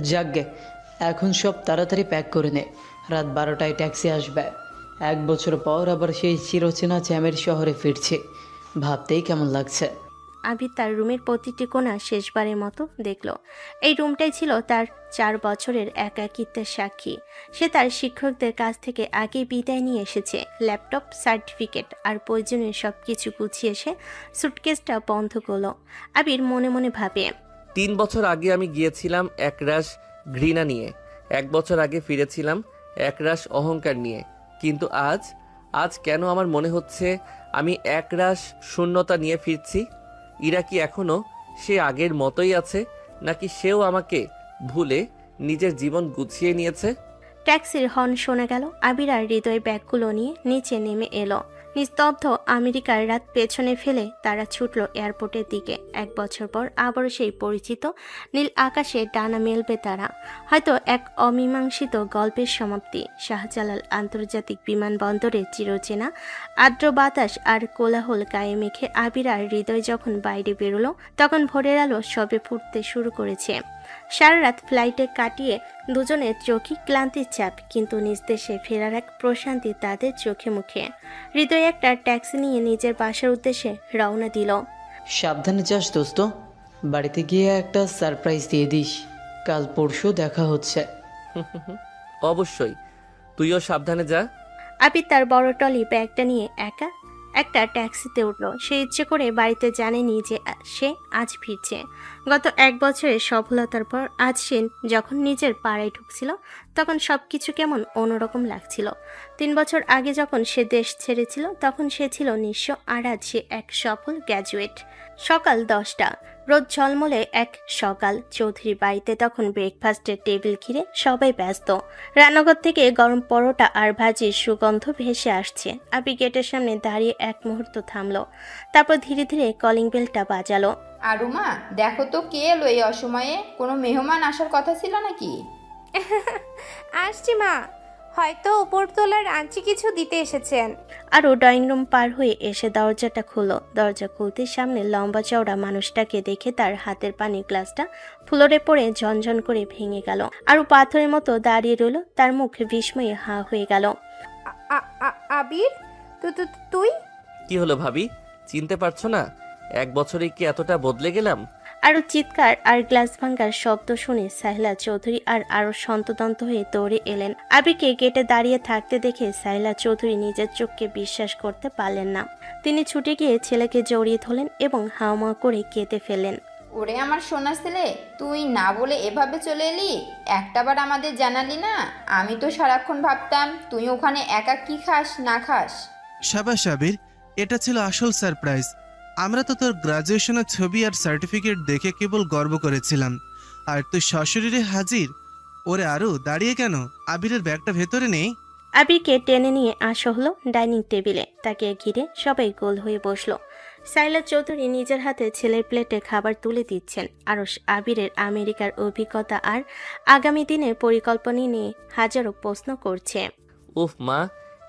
যাকগে, এখন সব তাড়াতাড়ি প্যাক করে নে। রাত 12টায় ট্যাক্সি আসবে। 1 বছর পর আবার সেই চিরচেনা চ্যামের শহরে ফিরছে। ভাবতেই কেমন লাগছে। আবির তার রুমের প্রতিটি কোণা শেষবারের মতো দেখল। এই রুমটাই ছিল তার 4 বছরের একাকিত্বের সাক্ষী। সে তার শিক্ষকদের কাছ থেকে আগে বিদায় নিয়ে এসেছে। ল্যাপটপ, সার্টিফিকেট আর প্রয়োজনীয় সব কিছু গুছিয়ে এসে সুটকেসটা বন্ধ করলো। আবির মনে মনে ভাবে, 3 বছর আগে আমি গিয়েছিলাম একরাশ ঘৃণা নিয়ে, 1 বছর আগে ফিরেছিলাম একরাশ অহংকার নিয়ে, কিন্তু আজ কেন আমার মনে হচ্ছে আমি একরাশ শূন্যতা নিয়ে ফিরছি। ইরা কি এখনো সে আগের মতোই আছে, নাকি সেও আমাকে ভুলে নিজের জীবন গুছিয়ে নিয়েছে? ট্যাক্সির হর্ন শোনা গেল। আবির আর হৃদয় ব্যাগগুলো নিয়ে নিচে নেমে এলো। নিস্তব্ধ আমেরিকার রাত পেছনে ফেলে তারা ছুটল এয়ারপোর্টের দিকে। 1 বছর পর আবারও সেই পরিচিত নীল আকাশে ডানা মেলবে তারা। হয়তো এক অমীমাংসিত গল্পের সমাপ্তি। শাহজালাল আন্তর্জাতিক বিমানবন্দরে চিরচেনা আর্দ্র বাতাস আর কোলাহল গায়ে মেখে আবির আর হৃদয় যখন বাইরে বেরোলো, তখন ভোরের আলো সবে ফুটতে শুরু করেছে। সারা রাত ফ্লাইটে কাটিয়ে দুজনের চোখে ক্লান্তির চাপ, কিন্তু নিজ দেশে ফেরার এক প্রশান্তি তাদের চোখে মুখে। হৃদয় একটা ট্যাক্সি নিয়ে নিজের বাসার উদ্দেশ্যে রওনা দিল। সাবধানে যাস দোস্ত, বাড়িতে গিয়ে একটা সারপ্রাইজ দিয়ে দিস। কাল পরশু দেখা হচ্ছে। অবশ্যই, তুইও সাবধানে যা। আবির তার বড় টলি ব্যাগটা নিয়ে একা একটা ট্যাক্সিতে উঠল। সে ইচ্ছে করে বাড়িতে জানেনি যে সে আজ ফিরছে। গত 1 বছরের সফলতার পর আজ সে যখন নিজের পাড়ায় ঢুকছিল, তখন সবকিছু কেমন অন্যরকম লাগছিল। 3 বছর আগে যখন সে দেশ ছেড়েছিল, তখন সে ছিল নিঃস্ব, আর আজ সে এক সফল গ্র্যাজুয়েট। সকাল 10টা, রোদ ঝলমলে এক সকাল। চৌধুরী বাড়িতে তখন ব্রেকফাস্টের টেবিল ঘিরে সবাই ব্যস্ত। রান্নাঘর থেকে গরম পরোটা আর ভাজির সুগন্ধ ভেসে আসছে। আবি গেটের সামনে দাঁড়িয়ে এক মুহূর্ত থামলো, তারপর ধীরে ধীরে কলিং বেলটা বাজালো। আরুমা, দেখো তো কে এলো এই অসময়ে? কোনো মেহমান আসার কথা ছিল নাকি? আসছি মা, হয়তো উপরতলার আঞ্চি কিছু দিতে এসেছেন। আরও ড্রয়িং রুম পার হয়ে এসে দরজাটা খুলল। দরজা খুলতে সামনে লম্বা চওড়া মানুষটাকে দেখে তার হাতের পানির গ্লাসটা ফ্লোরে পড়ে ঝনঝন করে ভেঙে গেল। আরও পাথরের মতো দাঁড়িয়ে রইল, তার মুখ বিস্ময়ে হাঁ হয়ে গেল। আবির, তুই? কি হলো ভাবি, চিনতে পারছো না? 1 বছরে কি এতটা বদলে গেলাম? আরও চিৎকার আর গ্লাস ভাঙার শব্দ শুনে সাহিলা চৌধুরী আরও সন্তদন্ত হয়ে দৌড়ে এলেন। আবিরকে গেটে দাঁড়িয়ে থাকতে দেখে সাহিলা চৌধুরী নিজের চোখকে বিশ্বাস করতে পারলেন না। তিনি ছুটে গিয়ে ছেলেকে জড়িয়ে ধরলেন এবং হাওমাও করে কেঁদে ফেললেন। ওরে আমার সোনা ছেলে, তুই না বলে এভাবে চলে এলি? একটাবার আমাদের জানালি না? আমি তো সারাক্ষণ ভাবতাম তুই ওখানে একা কি খাস না খাস। সাবাস আবির, এটা ছিল আসল সারপ্রাইজ। আমরা তো তোর গ্রাজুয়েশনের ছবি আর সার্টিফিকেট দেখে কেবল গর্ব করেছিলাম, আর তুই সশরীরে হাজির। ওরে আরও দাঁড়িয়ে কেন? আবিরের ব্যাগটা ভেতরে নেই। আবিরকে টেনে নিয়ে আসা হলো ডাইনিং টেবিলে। তাকে ঘিরে সবাই গোল হয়ে বসলো। সাইলা চৌধুরী নিজের হাতে ছেলের প্লেটে খাবার তুলে দিচ্ছেন। আরশ আবিরের আমেরিকার অভিজ্ঞতা আর আগামী দিনের পরিকল্পনা নিয়ে হাজারো প্রশ্ন করছে। উফ মা,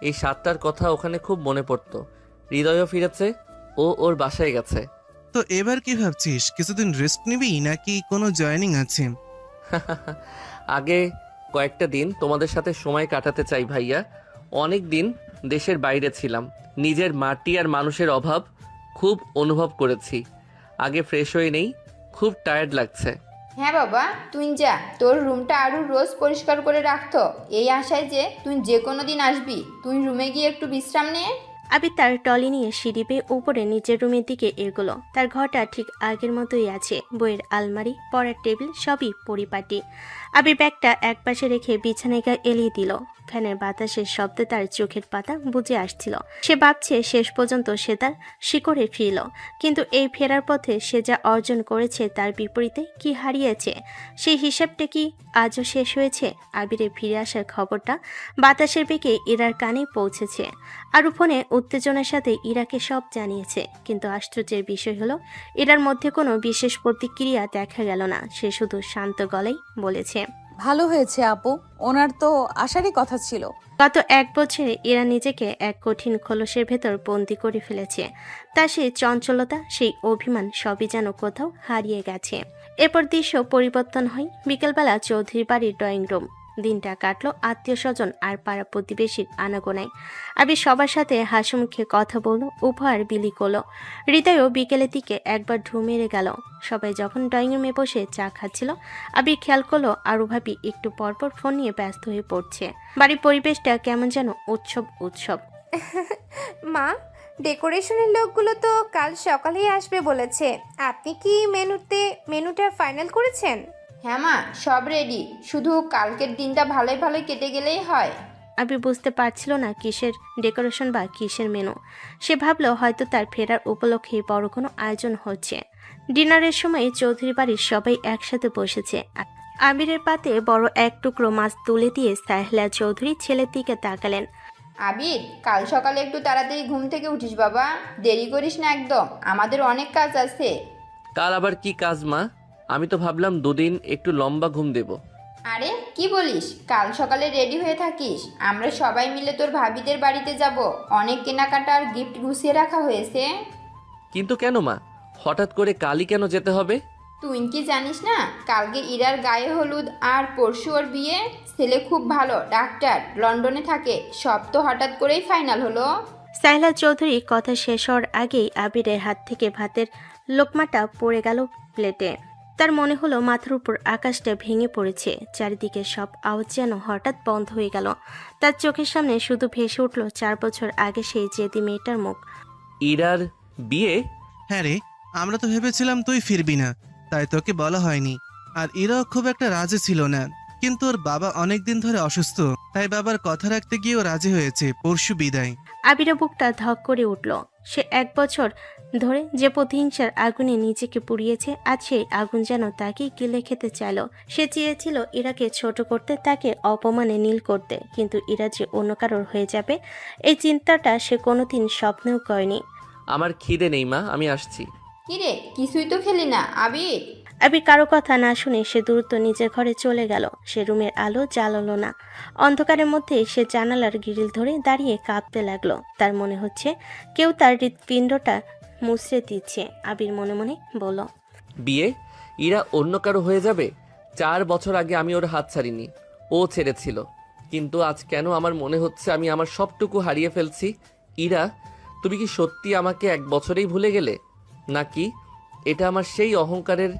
এই 7টার কথা ওখানে খুব মনে পড়তো। হৃদয়ও ফিরেছে, ও ওর বাসায় গেছে। তো এবার কি ভাবছিস, কিছুদিন রেস্ট নিবি নাকি কোনো জয়েনিং আছে? আগে কয়েকটা দিন তোমাদের সাথে সময় কাটাতে চাই ভাইয়া। অনেক দিন দেশের বাইরে ছিলাম, নিজের মাটি আর মানুষের অভাব খুব অনুভব করেছি। আগে ফ্রেশ হয়ে নেই, খুব টায়ার্ড লাগছে। হ্যাঁ বাবা, তুই যা, তোর রুমটা আরও রোজ পরিষ্কার করে রাখতো, এই আশায় যে তুই যে কোনো দিন আসবি। তুই রুমে গিয়ে একটু বিশ্রাম নে। আবির তার টলি নিয়ে সিঁড়ি বেয়ে উপরে নিজের রুমের দিকে এগোলো। তার ঘরটা ঠিক আগের মতোই আছে। বইয়ের আলমারি, পড়ার টেবিল সবই পরিপাটি। আবির ব্যাগটা একপাশে রেখে বিছানায় গা এলিয়ে দিল। ফ্যানের বাতাসের শব্দে তার চোখের পাতা বুজে আসছিল। সে ভাবছে শেষ পর্যন্ত সে তার শিকড়ে ফিরল, কিন্তু এই ফেরার পথে সে যা অর্জন করেছে তার বিপরীতে কি হারিয়েছে, সেই হিসাবটা কি আজও শেষ হয়েছে? আবিরের ফিরে আসার খবরটা বাতাসের বেগে ইরার কানে পৌঁছেছে। আরও ফোনে উত্তেজনার সাথে ইরাকে সব জানিয়েছে, কিন্তু আশ্চর্যের বিষয় হলো ইরার মধ্যে কোনো বিশেষ প্রতিক্রিয়া দেখা গেল না। সে শুধু শান্ত গলায় বলেছে, ভালো হয়েছে আপু, ওনার তো আসারই কথা ছিল। গত 1 বছরে ইরা নিজেকে এক কঠিন খোলসের ভেতর বন্দি করে ফেলেছে। তার সেই চঞ্চলতা, সেই অভিমান সবই যেন কোথাও হারিয়ে গেছে। এরপর দৃশ্য পরিবর্তন হয়। বিকেলবেলা চৌধুরী বাড়ির ড্রয়িং রুম। দিনটা কাটলো আত্মীয় স্বজন আর পাড়া প্রতিবেশীর আনাগোনায়। আবির সবার সাথে হাসিমুখে কথা বলল, উপহার বিলি করলো। হৃদয়ও বিকেলের দিকে একবার ঢু মেরে গেল। সবাই যখন ড্রয়িং রুমে বসে চা খাচ্ছিল, আবির খেয়াল করলো আরু ভাবি একটু পরপর ফোন নিয়ে ব্যস্ত হয়ে পড়ছে। বাড়ির পরিবেশটা কেমন যেন উৎসব উৎসব। মা, ডেকোরেশনের লোকগুলো তো কাল সকালেই আসবে বলেছে। আপনি কি মেনুটা ফাইনাল করেছেন? হ্যাঁ মা, সব রেডি, শুধু কালকের দিনটা ভালোই ভালোই কেটে গেলেই হয়। আবির বুঝতে পারছিল না কিসের ডেকোরেশন বা কিসের মেনু। সে ভাবলো হয়তো তার ফেরার উপলক্ষে বড় কোনো আয়োজন হচ্ছে। ডিনারের সময় চৌধুরী বাড়ির সবাই একসাথে বসেছে। আবিরের পাতে বড় এক টুকরো মাছ তুলে দিয়ে সাহেলা চৌধুরী ছেলের দিকে তাকালেন। আবির, কাল সকালে একটু তাড়াতাড়ি ঘুম থেকে উঠিস বাবা, দেরি করিস না একদম, আমাদের অনেক কাজ আছে। কাল আবার কি কাজ মা? আমি তো ভাবলাম দুদিন একটু লম্বা ঘুম দেব। আরে কি বলিস, কাল সকালে রেডি হয়ে থাকিস, আমরা সবাই মিলে তোর ভাবিদের বাড়িতে যাব। অনেক কেনাকাটা আর গিফট গুছিয়ে রাখা হয়েছে। কিন্তু কেন মা, হঠাৎ করে কালই কেন যেতে হবে? তুই কি জানিস না, কালকে ইরার গায়ে হলুদ আর পরশু ওর বিয়ে। ছেলে খুব ভালো ডাক্তার, লন্ডনে থাকে, সব তো হঠাৎ করেই ফাইনাল হলো। সাহেলা চৌধুরী কথা শেষ হওয়ার আগেই আবিরের হাত থেকে ভাতের লোকমাটা পড়ে গেল প্লেটে। তার মনে হলো মাথার উপর আকাশটা ভেঙে পড়েছে। চারিদিকে সব আওয়াজ যেন হঠাৎ বন্ধ হয়ে গেল। তার চোখের সামনে শুধু ভেসে উঠল 4 বছর আগে সেই জেদি মেয়েটার মুখ। ইরার বিয়ে? হ্যাঁ রে, আমরা তো ভেবেছিলাম তুই ফিরবি না, তাই তোকে বলা হয়নি। আর ইরাও খুব একটা রাজি ছিল না, কিন্তু ওর বাবা অনেক দিন ধরে অসুস্থ, তাই বাবার কথা রাখতে গিয়েও রাজি হয়েছে। পরশু বিদায়। আবিরের বুকটা ধক করে উঠল। সে 1 বছর ধরে যে প্রতিহিংসার আগুনে নিজেকে পুড়িয়েছে, আজ সেই আগুন যেন তাকে গিলে খেতে চাইল। সে চেয়েছিল ইরাকে ছোট করতে, তাকে অপমানে নীল করতে, কিন্তু ইরা যে অন্য কারোর হয়ে যাবে এই চিন্তাটা সে কোনোদিন স্বপ্নেও করেনি। আমার খিদে নেই মা, আমি আসছি। কিরে, কিছুই তো খেলি না আবির? আবির কারো কথা না শুনে সে দ্রুত নিজের ঘরে চলে গেল। সে রুমের আলো জ্বালালো না। অন্ধকারের মধ্যে সে জানালার গ্রিল ধরে দাঁড়িয়ে কাঁপতে লাগলো। তার মনে হচ্ছে কেউ তার হৃৎপিণ্ডটা মুছড়ে দিচ্ছে। আবির মনে মনে বলল, বিয়ে? ইরা অন্য কারো হয়ে যাবে? 4 বছর আগে আমি ওর হাত ছাড়িনি, ও ছেড়েছিল। কিন্তু আজ কেন আমার মনে হচ্ছে আমি আমার সবটুকু হারিয়ে ফেলছি। ইরা, তুমি কি সত্যি আমাকে 1 বছরেই ভুলে গেলে, নাকি এটা আমার সেই অহংকারের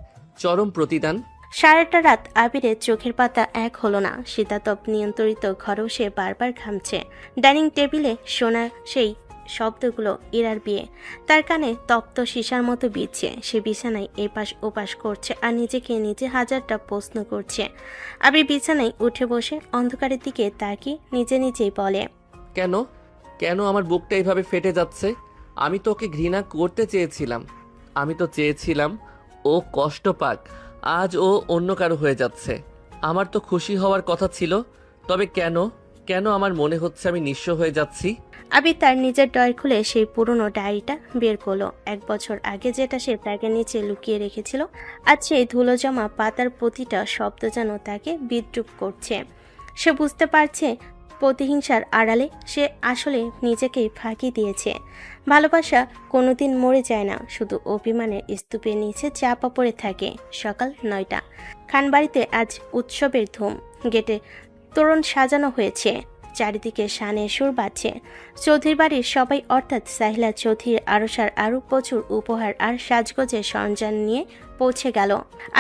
চরম প্রতিদান? সারাটা রাত আবিরের চোখের পাতা এক হলো না। শীতাতপ নিয়ন্ত্রিত ঘরেও সে বারবার ঘামছে। ডাইনিং টেবিলে শোনা সেই শব্দগুলো ইরার বিয়ে তার কানে তপ্ত সীসার মতো বিচ্ছে। সে বিছানায় এপাশ ওপাশ করছে আর নিজেকে নিজে হাজারটা প্রশ্ন করছে। আবির বিছানায় উঠে বসে অন্ধকারের দিকে তাকিয়ে নিজে নিজেই বলে, কেন কেন আমার বুকটা এইভাবে ফেটে যাচ্ছে? আমি তো ওকে ঘৃণা করতে চেয়েছিলাম, আমি তো চেয়েছিলাম ও কষ্ট পাক। আজ ও অন্য কারো হয়ে যাচ্ছে। আমার তো খুশি হওয়ার কথা ছিল, তবে কেন কেন আমার মনে হচ্ছে আমি নিঃস্ব হয়ে যাচ্ছি। আবির তার নিজের ড্রয়ার খুলে সেই পুরনো ডায়েরিটা বের করলো। 1 বছর আগে যেটা সে ব্যাগের নিচে লুকিয়ে রেখেছিল, আজ সেই ধুলো জমা পাতার প্রতিটা শব্দ যেন তাকে বিদ্রুপ করছে। সে বুঝতে পারছে প্রতিহিংসার আড়ালে সে আসলে নিজেকেই ফাঁকি দিয়েছে। ভালোবাসা কোনোদিন মরে যায় না, শুধু অভিমানের স্তূপের নিচে চাপা পড়ে থাকে। সকাল 9টা। খানবাড়িতে আজ উৎসবের ধুম। গেটে তোরণ সাজানো হয়েছে, চারিদিকে শানে সুর বাজছে। চৌধুরী বাড়ির সবাই অর্থাৎ সাহিলা চৌধুরীর আরসার আরও প্রচুর উপহার আর সাজগোজের সরঞ্জাম নিয়ে পৌঁছে গেল।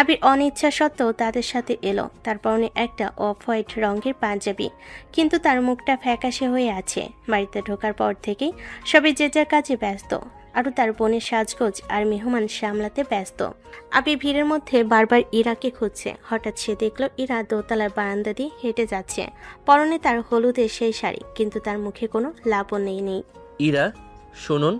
আবির অনিচ্ছা সত্ত্বেও তাদের সাথে এলো। তার পরনে একটা অফ হোয়াইট রঙের পাঞ্জাবি, কিন্তু তার মুখটা ফ্যাকাশে হয়ে আছে। বাড়িতে ঢোকার পর থেকেই সবাই যে যার কাজে ব্যস্ত। আরও তার বোনের সাজগোজ আর মেহমান সামলাতে ব্যস্ত। আবির ভিড়ের মধ্যে বারবার ইরাকে খুঁজছে। হঠাৎ সে দেখল ইরা দোতলার বারান্দা দিয়ে হেঁটে যাচ্ছে। পরনে তার হলুদের সেই শাড়ি, কিন্তু তার মুখে কোনো লাবণ্যই নেই। ইরা, শুনুন।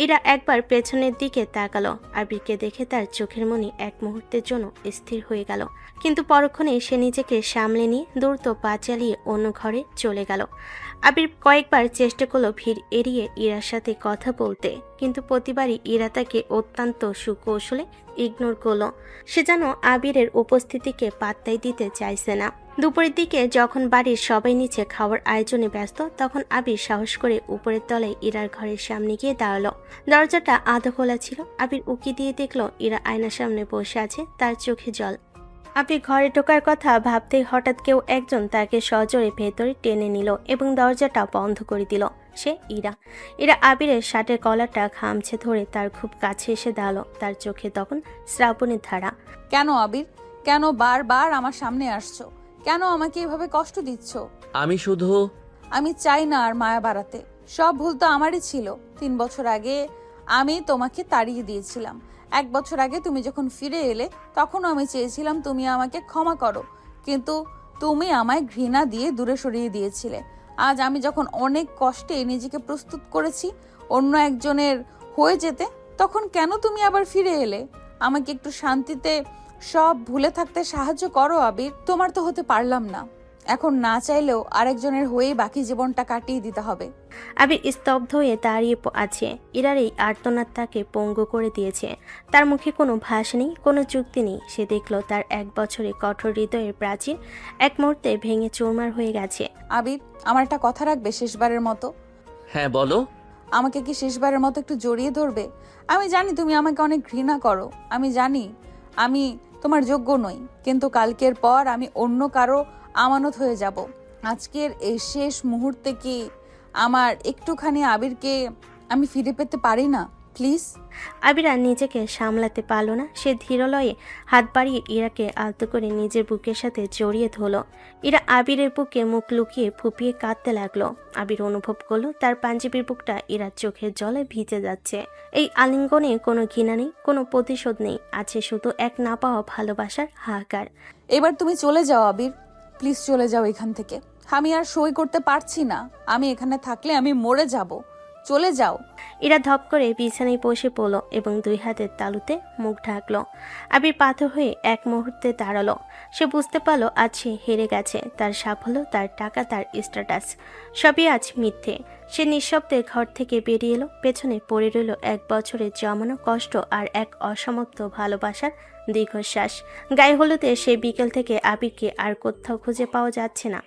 ইরা একবার পেছনের দিকে তাকালো। আবিরকে দেখে তার চোখের মনি এক মুহূর্তের জন্য স্থির হয়ে গেল, কিন্তু পরক্ষণে সে নিজেকে সামলে নিয়ে দ্রুত পা চালিয়ে অন্য ঘরে চলে গেল। আবির কয়েকবার চেষ্টা করলো ভিড় এড়িয়ে ইরার সাথে কথা বলতে, কিন্তু প্রতিবারই ইরা তাকে অত্যন্ত সুকৌশলে ইগনোর করলো। সে যেন আবিরের উপস্থিতিকে পাত্তাই দিতে চাইছে না। দুপুরের দিকে যখন বাড়ির সবাই নিচে খাওয়ার আয়োজনে ব্যস্ত, তখন আবির সাহস করে উপরের তলায় ইরার ঘরের সামনে গিয়ে দাঁড়ালো। দরজাটা আধা খোলা ছিল। আবির উকি দিয়ে দেখলো ইরা আয়নার সামনে বসে আছে, তার চোখে জল। আবির ঘরে ঢোকার কথা ভাবতেই হঠাৎ কেউ একজন তাকে সজোরে ভেতরে টেনে নিল এবং দরজাটা বন্ধ করে দিল। সে ইরা। ইরা আবিরের শার্টের কলারটা খামছে ধরে তার খুব কাছে এসে দাঁড়ালো। তার চোখে তখন শ্রাবণের ধারা। কেন আবির, কেন বারবার আমার সামনে আসছো? কেন আমাকে এভাবে কষ্ট দিচ্ছ? আমি শুধু আমি চাই না আর মায়া বাড়াতে। সব ভুল তো আমারই ছিল। 3 বছর আগে আমি তোমাকে তাড়িয়ে দিয়েছিলাম। 1 বছর আগে তুমি যখন ফিরে এলে তখনও আমি চেয়েছিলাম তুমি আমাকে ক্ষমা করো, কিন্তু তুমি আমায় ঘৃণা দিয়ে দূরে সরিয়ে দিয়েছিলে। আজ আমি যখন অনেক কষ্টে নিজেকে প্রস্তুত করেছি অন্য একজনের হয়ে যেতে, তখন কেন তুমি আবার ফিরে এলে? আমাকে একটু শান্তিতে সব ভুলে থাকতে সাহায্য করো আবির। তোমার তো হতে পারলাম না, এখন না চাইলেও আরেকজনের হয়েই বাকি জীবনটা কাটিয়ে দিতে হবে। আবির স্তব্ধ হয়ে দাঁড়িয়ে আছে। ইরার এই আর্তনাদ তাকে পঙ্গু করে দিয়েছে। তার মুখে কোনো ভাষ নেই, কোনো যুক্তি নেই। সে দেখল তার 1 বছরে কঠোর হৃদয়ের প্রাচীর এক মুহূর্তে ভেঙে চুরমার হয়ে গেছে। আবির, আমার একটা কথা রাখবে শেষবারের মতো? হ্যাঁ বলো। আমাকে কি শেষবারের মতো একটু জড়িয়ে ধরবে? আমি জানি তুমি আমাকে অনেক ঘৃণা করো, আমি জানি আমি তোমার যোগ্য নই, কিন্তু কালকের পর আমি অন্য কারো আমানত হয়ে যাব। আজকের এই শেষ মুহূর্তে কি আমার একটুখানি আবিরকে আমি ফিরে পেতে পারি না? প্লিজ। আবির আর নিজেকে সামলাতে পারল না। সে ধীরলয়ে হাত বাড়িয়ে ইরাকে আলতো করে নিজের বুকের সাথে জড়িয়ে ধরল। ইরা আবিরের বুকে মুখ লুকিয়ে ফুপিয়ে কাঁদতে লাগলো। আবির অনুভব করলো তার পাঞ্জাবির বুকটা ইরার চোখের জলে ভিজে যাচ্ছে। এই আলিঙ্গনে কোনো ঘৃণা নেই, কোনো প্রতিশোধ নেই, আছে শুধু এক না পাওয়া ভালোবাসার হাহাকার। এবার তুমি চলে যাও আবির, প্লিজ চলে যাও এখান থেকে। আমি আর সই করতে পারছি না, আমি এখানে থাকলে আমি মরে যাব। চলে যাও। ইরা ধপ করে বিছানায় বসে পড়ল এবং 2 হাতের তালুতে মুখ ঢাকলো। আবির পাথর হয়ে এক মুহূর্তে দাঁড়ালো। সে বুঝতে পারলো আজ সে হেরে গেছে। তার সাফল্য, তার টাকা, তার স্ট্যাটাস সবই আজ মিথ্যে। সে নিঃশব্দে ঘর থেকে বেরিয়ে এলো। পেছনে পড়ে রইল 1 বছরের জমানো কষ্ট আর এক অসমাপ্ত ভালোবাসার দীর্ঘশ্বাস। গায়ে হলুদে সে বিকেল থেকে আবিরকে আর কোথাও খুঁজে পাওয়া যাচ্ছে না।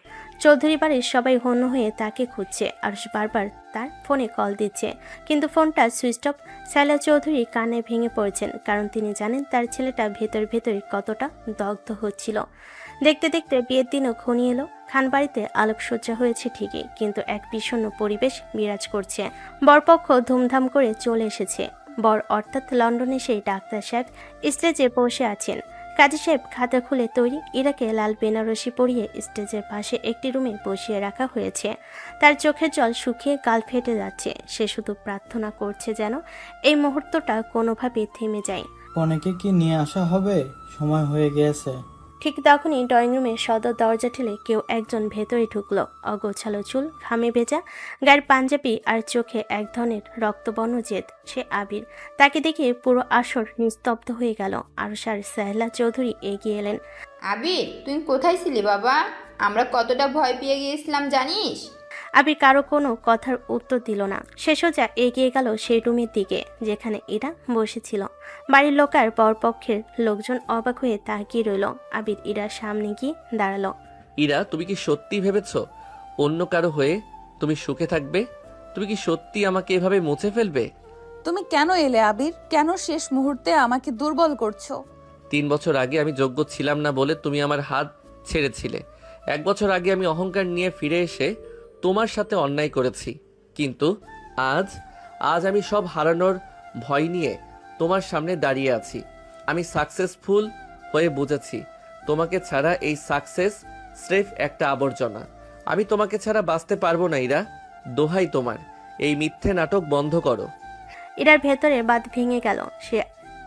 চৌধুরী বাড়ির সবাই হন্য হয়ে তাকে খুঁজছে। আর বারবার তার ফোনে কল দিচ্ছে, কিন্তু ফোনটা সুইচ অফ। সাইলা চৌধুরী কান্নায় ভেঙে পড়েছেন, কারণ তিনি জানেন তার ছেলেটা ভেতর কতটা দগ্ধ হচ্ছিল। দেখতে দেখতে বিয়ের দিনও ঘনিয়ে এলো। খানবাড়িতে আলোকসজ্জা হয়েছে ঠিকই, কিন্তু এক বিষণ্ণ পরিবেশ বিরাজ করছে। বরপক্ষ ধুমধাম করে চলে এসেছে। বর অর্থাৎ লন্ডনে সেই ডাক্তার সাহেব স্টেজে বসে আছেন। কাজী সাহেব খাতা খুলে তৈরি। ইরাকে লাল বেনারসি পরিয়ে স্টেজের পাশে একটি রুমে বসিয়ে রাখা হয়েছে। তার চোখের জল শুকিয়ে গাল ফেটে যাচ্ছে। সে শুধু প্রার্থনা করছে যেন এই মুহূর্তটা কোনোভাবে থেমে যায়। কনেকে কি নিয়ে আসা হবে? সময় হয়ে গিয়েছে। ঠিক তখনই ড্রয়িং রুমের সদর দরজা ঠেলে কেউ একজন ভেতরে ঢুকলো। অগোছালো চুল, ঘামে ভেজা গায়ের পাঞ্জাবি আর চোখে এক ধরনের রক্তবর্ণ জেদ। সে আবির। তাকে দেখে পুরো আসর নিস্তব্ধ হয়ে গেল। আরশার সাহেলা চৌধুরী এগিয়ে এলেন। আবির, তুই কোথায় ছিলি বাবা? আমরা কতটা ভয় পেয়ে গিয়েছিলাম জানিস? আবির কারো কোনো কথার উত্তর দিল না। সে সোজা এগিয়ে গেল সেই রুমের দিকে যেখানে ইরা বসেছিল। বাড়ির লোক আর বরপক্ষের লোকজন অবাক হয়ে তাকিয়ে রইল। আবির ইরার সামনে গিয়ে দাঁড়ালো। ইরা, তুমি কি সত্যি ভেবেছো অন্য কারো হয়ে তুমি সুখে থাকবে? তুমি কি সত্যি আমাকে এভাবে মুছে ফেলবে? তুমি কেন এলে আবির? কেন শেষ মুহূর্তে আমাকে দুর্বল করছো? 3 বছর আগে আমি যোগ্য ছিলাম না বলে তুমি আমার হাত ছেড়েছিলে। 1 বছর আগে আমি অহংকার নিয়ে ফিরে এসে তোমার সাথে অন্যায় করেছি, কিন্তু আজ আমি সব হারানোর ভয় নিয়ে তোমার সামনে দাঁড়িয়ে আছি। আমি সাকসেসফুল হয়ে বুঝেছি তোমাকে ছাড়া এই সাকসেস স্রেফ একটা আবর্জনা। আমি তোমাকে ছাড়া বাঁচতে পারবো না ইরা। দোহাই তোমার, এই মিথ্যে নাটক বন্ধ করো। ইরার ভেতরে বাঁধ ভেঙে গেল। সে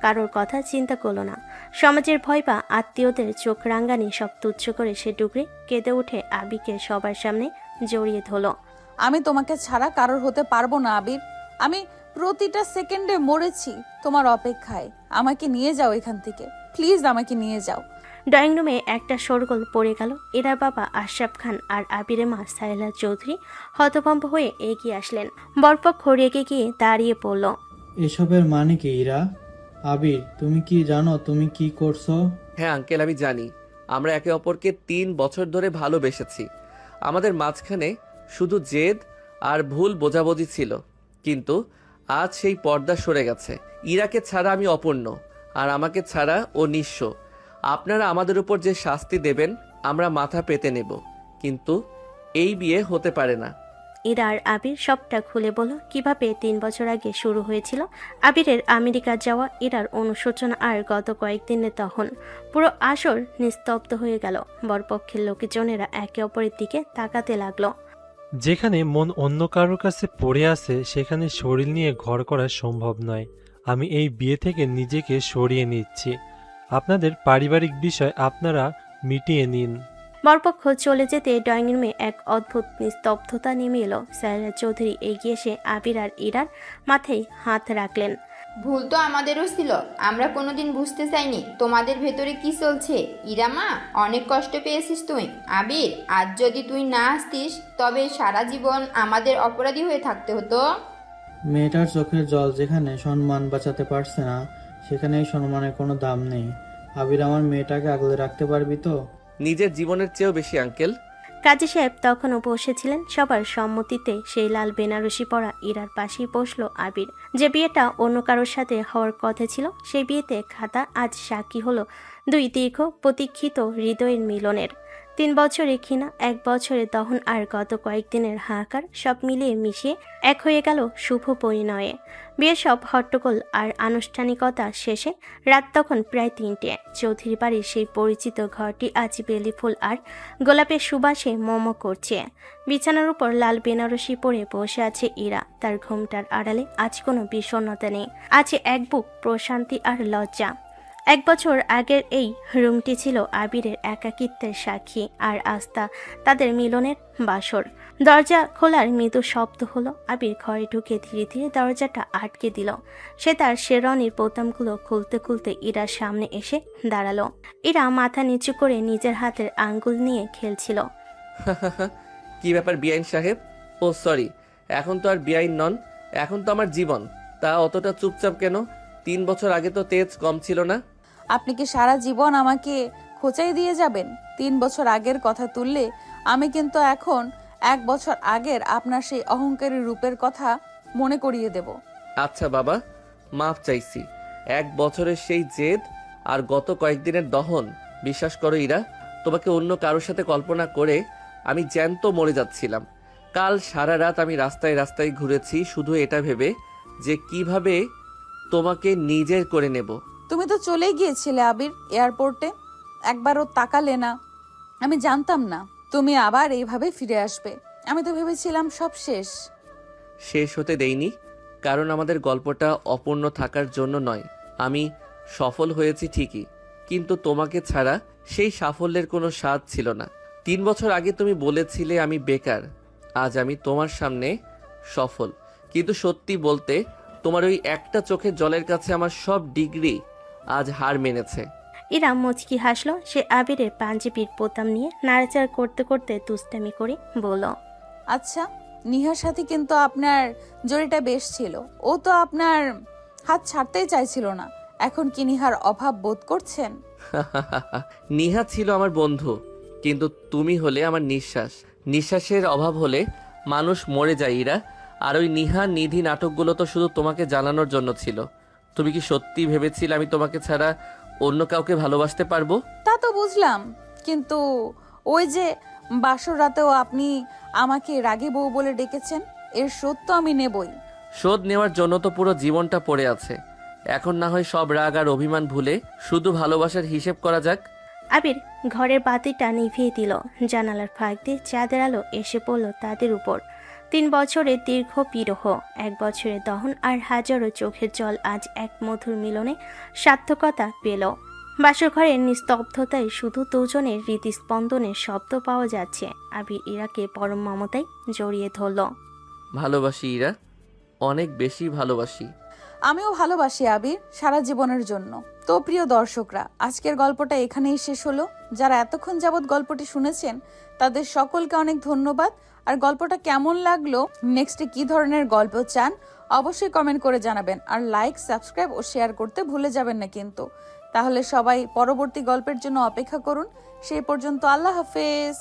কারোর কথা চিন্তা করলো না। সমাজের ভয় বা আত্মীয়দের চোখ রাঙ্গানি সব তুচ্ছ করে সে ডুকরে কেঁদে উঠে আবিকে সবার সামনে জড়িয়ে ধরলো। আমি তোমাকে ছাড়া কারোর হতে পারবো না আবির। আমি প্রতিটা সেকেন্ডে মরেছি তোমার অপেক্ষায়। আমাকে নিয়ে যাও এখান থেকে, প্লিজ আমাকে নিয়ে যাও। ড্রয়িং রুমে একটা শোরগোল পড়ে গেল। এরার বাবা আশরাফ খান আর আবিরের মা সাহেলা চৌধুরী হতভম্ব হয়ে এগিয়ে আসলেন। বরপক্ষ রেগে গিয়ে দাঁড়িয়ে পড়ল। এসবের মানে কি ইরা? আবির, তুমি কি জানো তুমি কি করছো? হ্যাঁ আঙ্কেল, আমি জানি। আমরা একে অপরকে 3 বছর ধরে ভালোবেসেছি। আমাদের মাঝখানে শুধু জেদ আর ভুল বোঝাবুঝি ছিল, কিন্তু আজ সেই পর্দা সরে গেছে। ইরাকে ছাড়া আমি অপূর্ণ, আর আমাকে ছাড়া ও নিঃস্ব। আপনারা আমাদের উপর যে শাস্তি দেবেন আমরা মাথা পেতে নেব, কিন্তু এই বিয়ে হতে পারে না। ইরা আর আবির সবটা খুলে বলল কিভাবে 3 বছর আগে শুরু হয়েছিল আবিরের আমেরিকা যাওয়া, ইরার অনুশোচনা আর গত কয়েকদিনে তখন পুরো আসর নিস্তব্ধ হয়ে গেল। বরপক্ষের লোকজনেরা একে অপরের দিকে তাকাতে লাগলো। যেখানে মন অন্য কারোর কাছে পড়ে আছে সেখানে শরীর নিয়ে ঘর করা সম্ভব নয়। আমি এই বিয়ে থেকে নিজেকে সরিয়ে নিচ্ছি। আপনাদের পারিবারিক বিষয় আপনারা মিটিয়ে নিন। বরপক্ষ চলে যেতে ড্রয়িং রুমে এক অদ্ভুত নিস্তব্ধতা নেমে এলো। সায়রা চৌধুরী এগিয়ে এসে আবির আর ইরার মাথায় হাত রাখলেন। ভুল তো আমাদেরও ছিল, আমরা কোনোদিন বুঝতে চাইনি তোমাদের ভেতরে কি চলছে। ইরামা, অনেক কষ্ট পেয়েছিস তুই। আবির, আজ যদি তুই না আসতিস তবে সারা জীবন আমাদের অপরাধী হয়ে থাকতে হতো। মেয়েটার চোখের জল যেখানে সম্মান বাঁচাতে পারছে না, সেখানে এই সম্মানের কোনো দাম নেই। আবির, আমার মেয়েটাকে আগলে রাখতে পারবি তো? নিজের জীবনের চেয়েও বেশি আঙ্কেল। কাজী সাহেব তখনও বসেছিলেন। সবার সম্মতিতে সেই লাল বেনারসি পরা ইরার পাশেই বসলো আবির। যে বিয়েটা অন্য কারোর সাথে হওয়ার কথা ছিল, সেই বিয়েতে খাতা আজ সাক্ষী হলো দুই দীর্ঘ প্রতীক্ষিত হৃদয়ের মিলনের। 3 বছরে ক্ষীণা, 1 বছরে দহন আর গত কয়েকদিনের হাহাকার সব মিলিয়ে মিশিয়ে এক হয়ে গেল শুভ পরিণয়ে। বিয়ের সব হট্টগোল আর আনুষ্ঠানিকতা শেষে রাত তখন প্রায় 3টে। চৌধুরী বাড়ির সেই পরিচিত ঘরটি আজ বেলি ফুল আর গোলাপের সুবাসে মোমো করছে। বিছানার উপর লাল বেনারসি পরে বসে আছে ইরা। তার ঘুমটার আড়ালে আজ কোনো বিষণ্ণতা নেই, আছে এক বুক প্রশান্তি আর লজ্জা। 1 বছর আগের এই রুমটি ছিল আবিরের একাকিত্বের সাক্ষী আর আস্থা তাদের মিলনের বাসর। দরজা খোলার মৃদু শব্দ হলো। আবির ঘরে ঢুকে ধীরে ধীরে দরজাটা আটকে দিল। সে তার শেরওয়ানির বোতামগুলো খুলতে খুলতে ইরার সামনে এসে দাঁড়ালো। ইরা মাথা নিচু করে নিজের হাতের আঙ্গুল নিয়ে খেলছিল। কি ব্যাপার বিআইন সাহেব? ও সরি, এখন তো আর বিআইন নন, এখন তো আমার জীবন। তা অতটা চুপচাপ কেন? 3 বছর আগে তো তেজ কম ছিল না। আপনি কি সারা জীবন আমাকে খোঁচাই দিয়ে যাবেন? 3 বছর আগের কথা তুললে আমি কিন্তু এখন 1 বছর আগের আপনার সেই অহংকারী রূপের কথা মনে করিয়ে দেব। আচ্ছা বাবা, মাফ চাইছি। 1 বছরের সেই জেদ আর গত কয়েকদিনের দহন, বিশ্বাস করো ইরা, তোমাকে অন্য কারোর সাথে কল্পনা করে আমি জ্যান্ত মরে যাচ্ছিলাম। কাল সারা রাত আমি রাস্তায় রাস্তায় ঘুরেছি শুধু এটা ভেবে যে কিভাবে তোমাকে নিজের করে নেব। তুমি তো চলেই গিয়েছিলে আবির, এয়ারপোর্টে একবারও তাকালে না। আমি জানতাম না তুমি আবার এইভাবে ফিরে আসবে। আমি তো ভেবেছিলাম সব শেষ। শেষ হতে দেইনি, কারণ আমাদের গল্পটা অপূর্ণ থাকার জন্য নয়। আমি সফল হয়েছি ঠিকই, কিন্তু তোমাকে ছাড়া সেই সাফল্যের কোনো স্বাদ ছিল না। 3 বছর আগে তুমি বলেছিলে আমি বেকার, আজ আমি তোমার সামনে সফল। কিন্তু সত্যি বলতে তোমার ওই একটা চোখের জলের কাছে আমার সব ডিগ্রি আজ হার মেনেছে। ইরা মুচকি হাসলো। সে আবিরের পাঞ্জাবির বোতাম নিয়ে নাড়াচাড়া করতে করতে দুষ্টামি করে বলল, আচ্ছা, নিহার সাথে কিন্তু আপনার জড়িটা বেশ ছিল। ও তো আপনার হাত ছাড়তেই চাইছিল না। এখন কি নিহার অভাব বোধ করছেন? নিহা ছিল আমার বন্ধু, কিন্তু তুমি হলে আমার নিঃশ্বাস। নিঃশ্বাসের অভাব হলে মানুষ মরে যায় ইরা। আর ওই নিহা নিধি নাটকগুলো তো শুধু তোমাকে জানানোর জন্য ছিল। তুমি কি সত্যি ভেবেছিলে আমি তোমাকে ছাড়া অন্য কাউকে ভালোবাসতে পারবো? তা তো বুঝলাম, কিন্তু ওই যে বাসর রাতেও আপনি আমাকে রাগে বউ বলে ডেকেছেন, এর শোধ তো আমি নেবই। শোধ নেওয়ার জন্য তো পুরো জীবনটা পড়ে আছে। এখন না হয় সব রাগ আর অভিমান ভুলে শুধু ভালোবাসার হিসেব করা যাক। আবির ঘরের বাতিটা নিভিয়ে দিল। জানালার ফাঁক দিয়ে চাঁদের আলো এসে পড়ল তাদের উপর। 3 বছরের দীর্ঘ বিরহ, 1 বছরের দহন আর হাজারো চোখের জল আজ এক মধুর মিলনে সার্থকতা পেল। বাসর ঘরের নিস্তব্ধতায় শুধু দুজনের হৃদস্পন্দনের শব্দ পাওয়া যাচ্ছে। আবির ইরাকে পরম মমতায় জড়িয়ে ধরল। ভালোবাসি ইরা, অনেক বেশি ভালোবাসি। আমিও ভালোবাসি আবির, সারা জীবনের জন্য। তো প্রিয় দর্শকরা, আজকের গল্পটা এখানেই শেষ হলো। যারা এতক্ষণ যাবৎ গল্পটি শুনেছেন তাদের সকলকে অনেক ধন্যবাদ। আর গল্পটা কেমন লাগলো, নেক্সটে কি ধরনের গল্প চান, অবশ্যই কমেন্ট করে জানাবেন। আর লাইক, সাবস্ক্রাইব ও শেয়ার করতে ভুলে যাবেন না কিন্তু। তাহলে সবাই পরবর্তী গল্পের জন্য অপেক্ষা করুন। সেই পর্যন্ত আল্লাহ হাফেজ।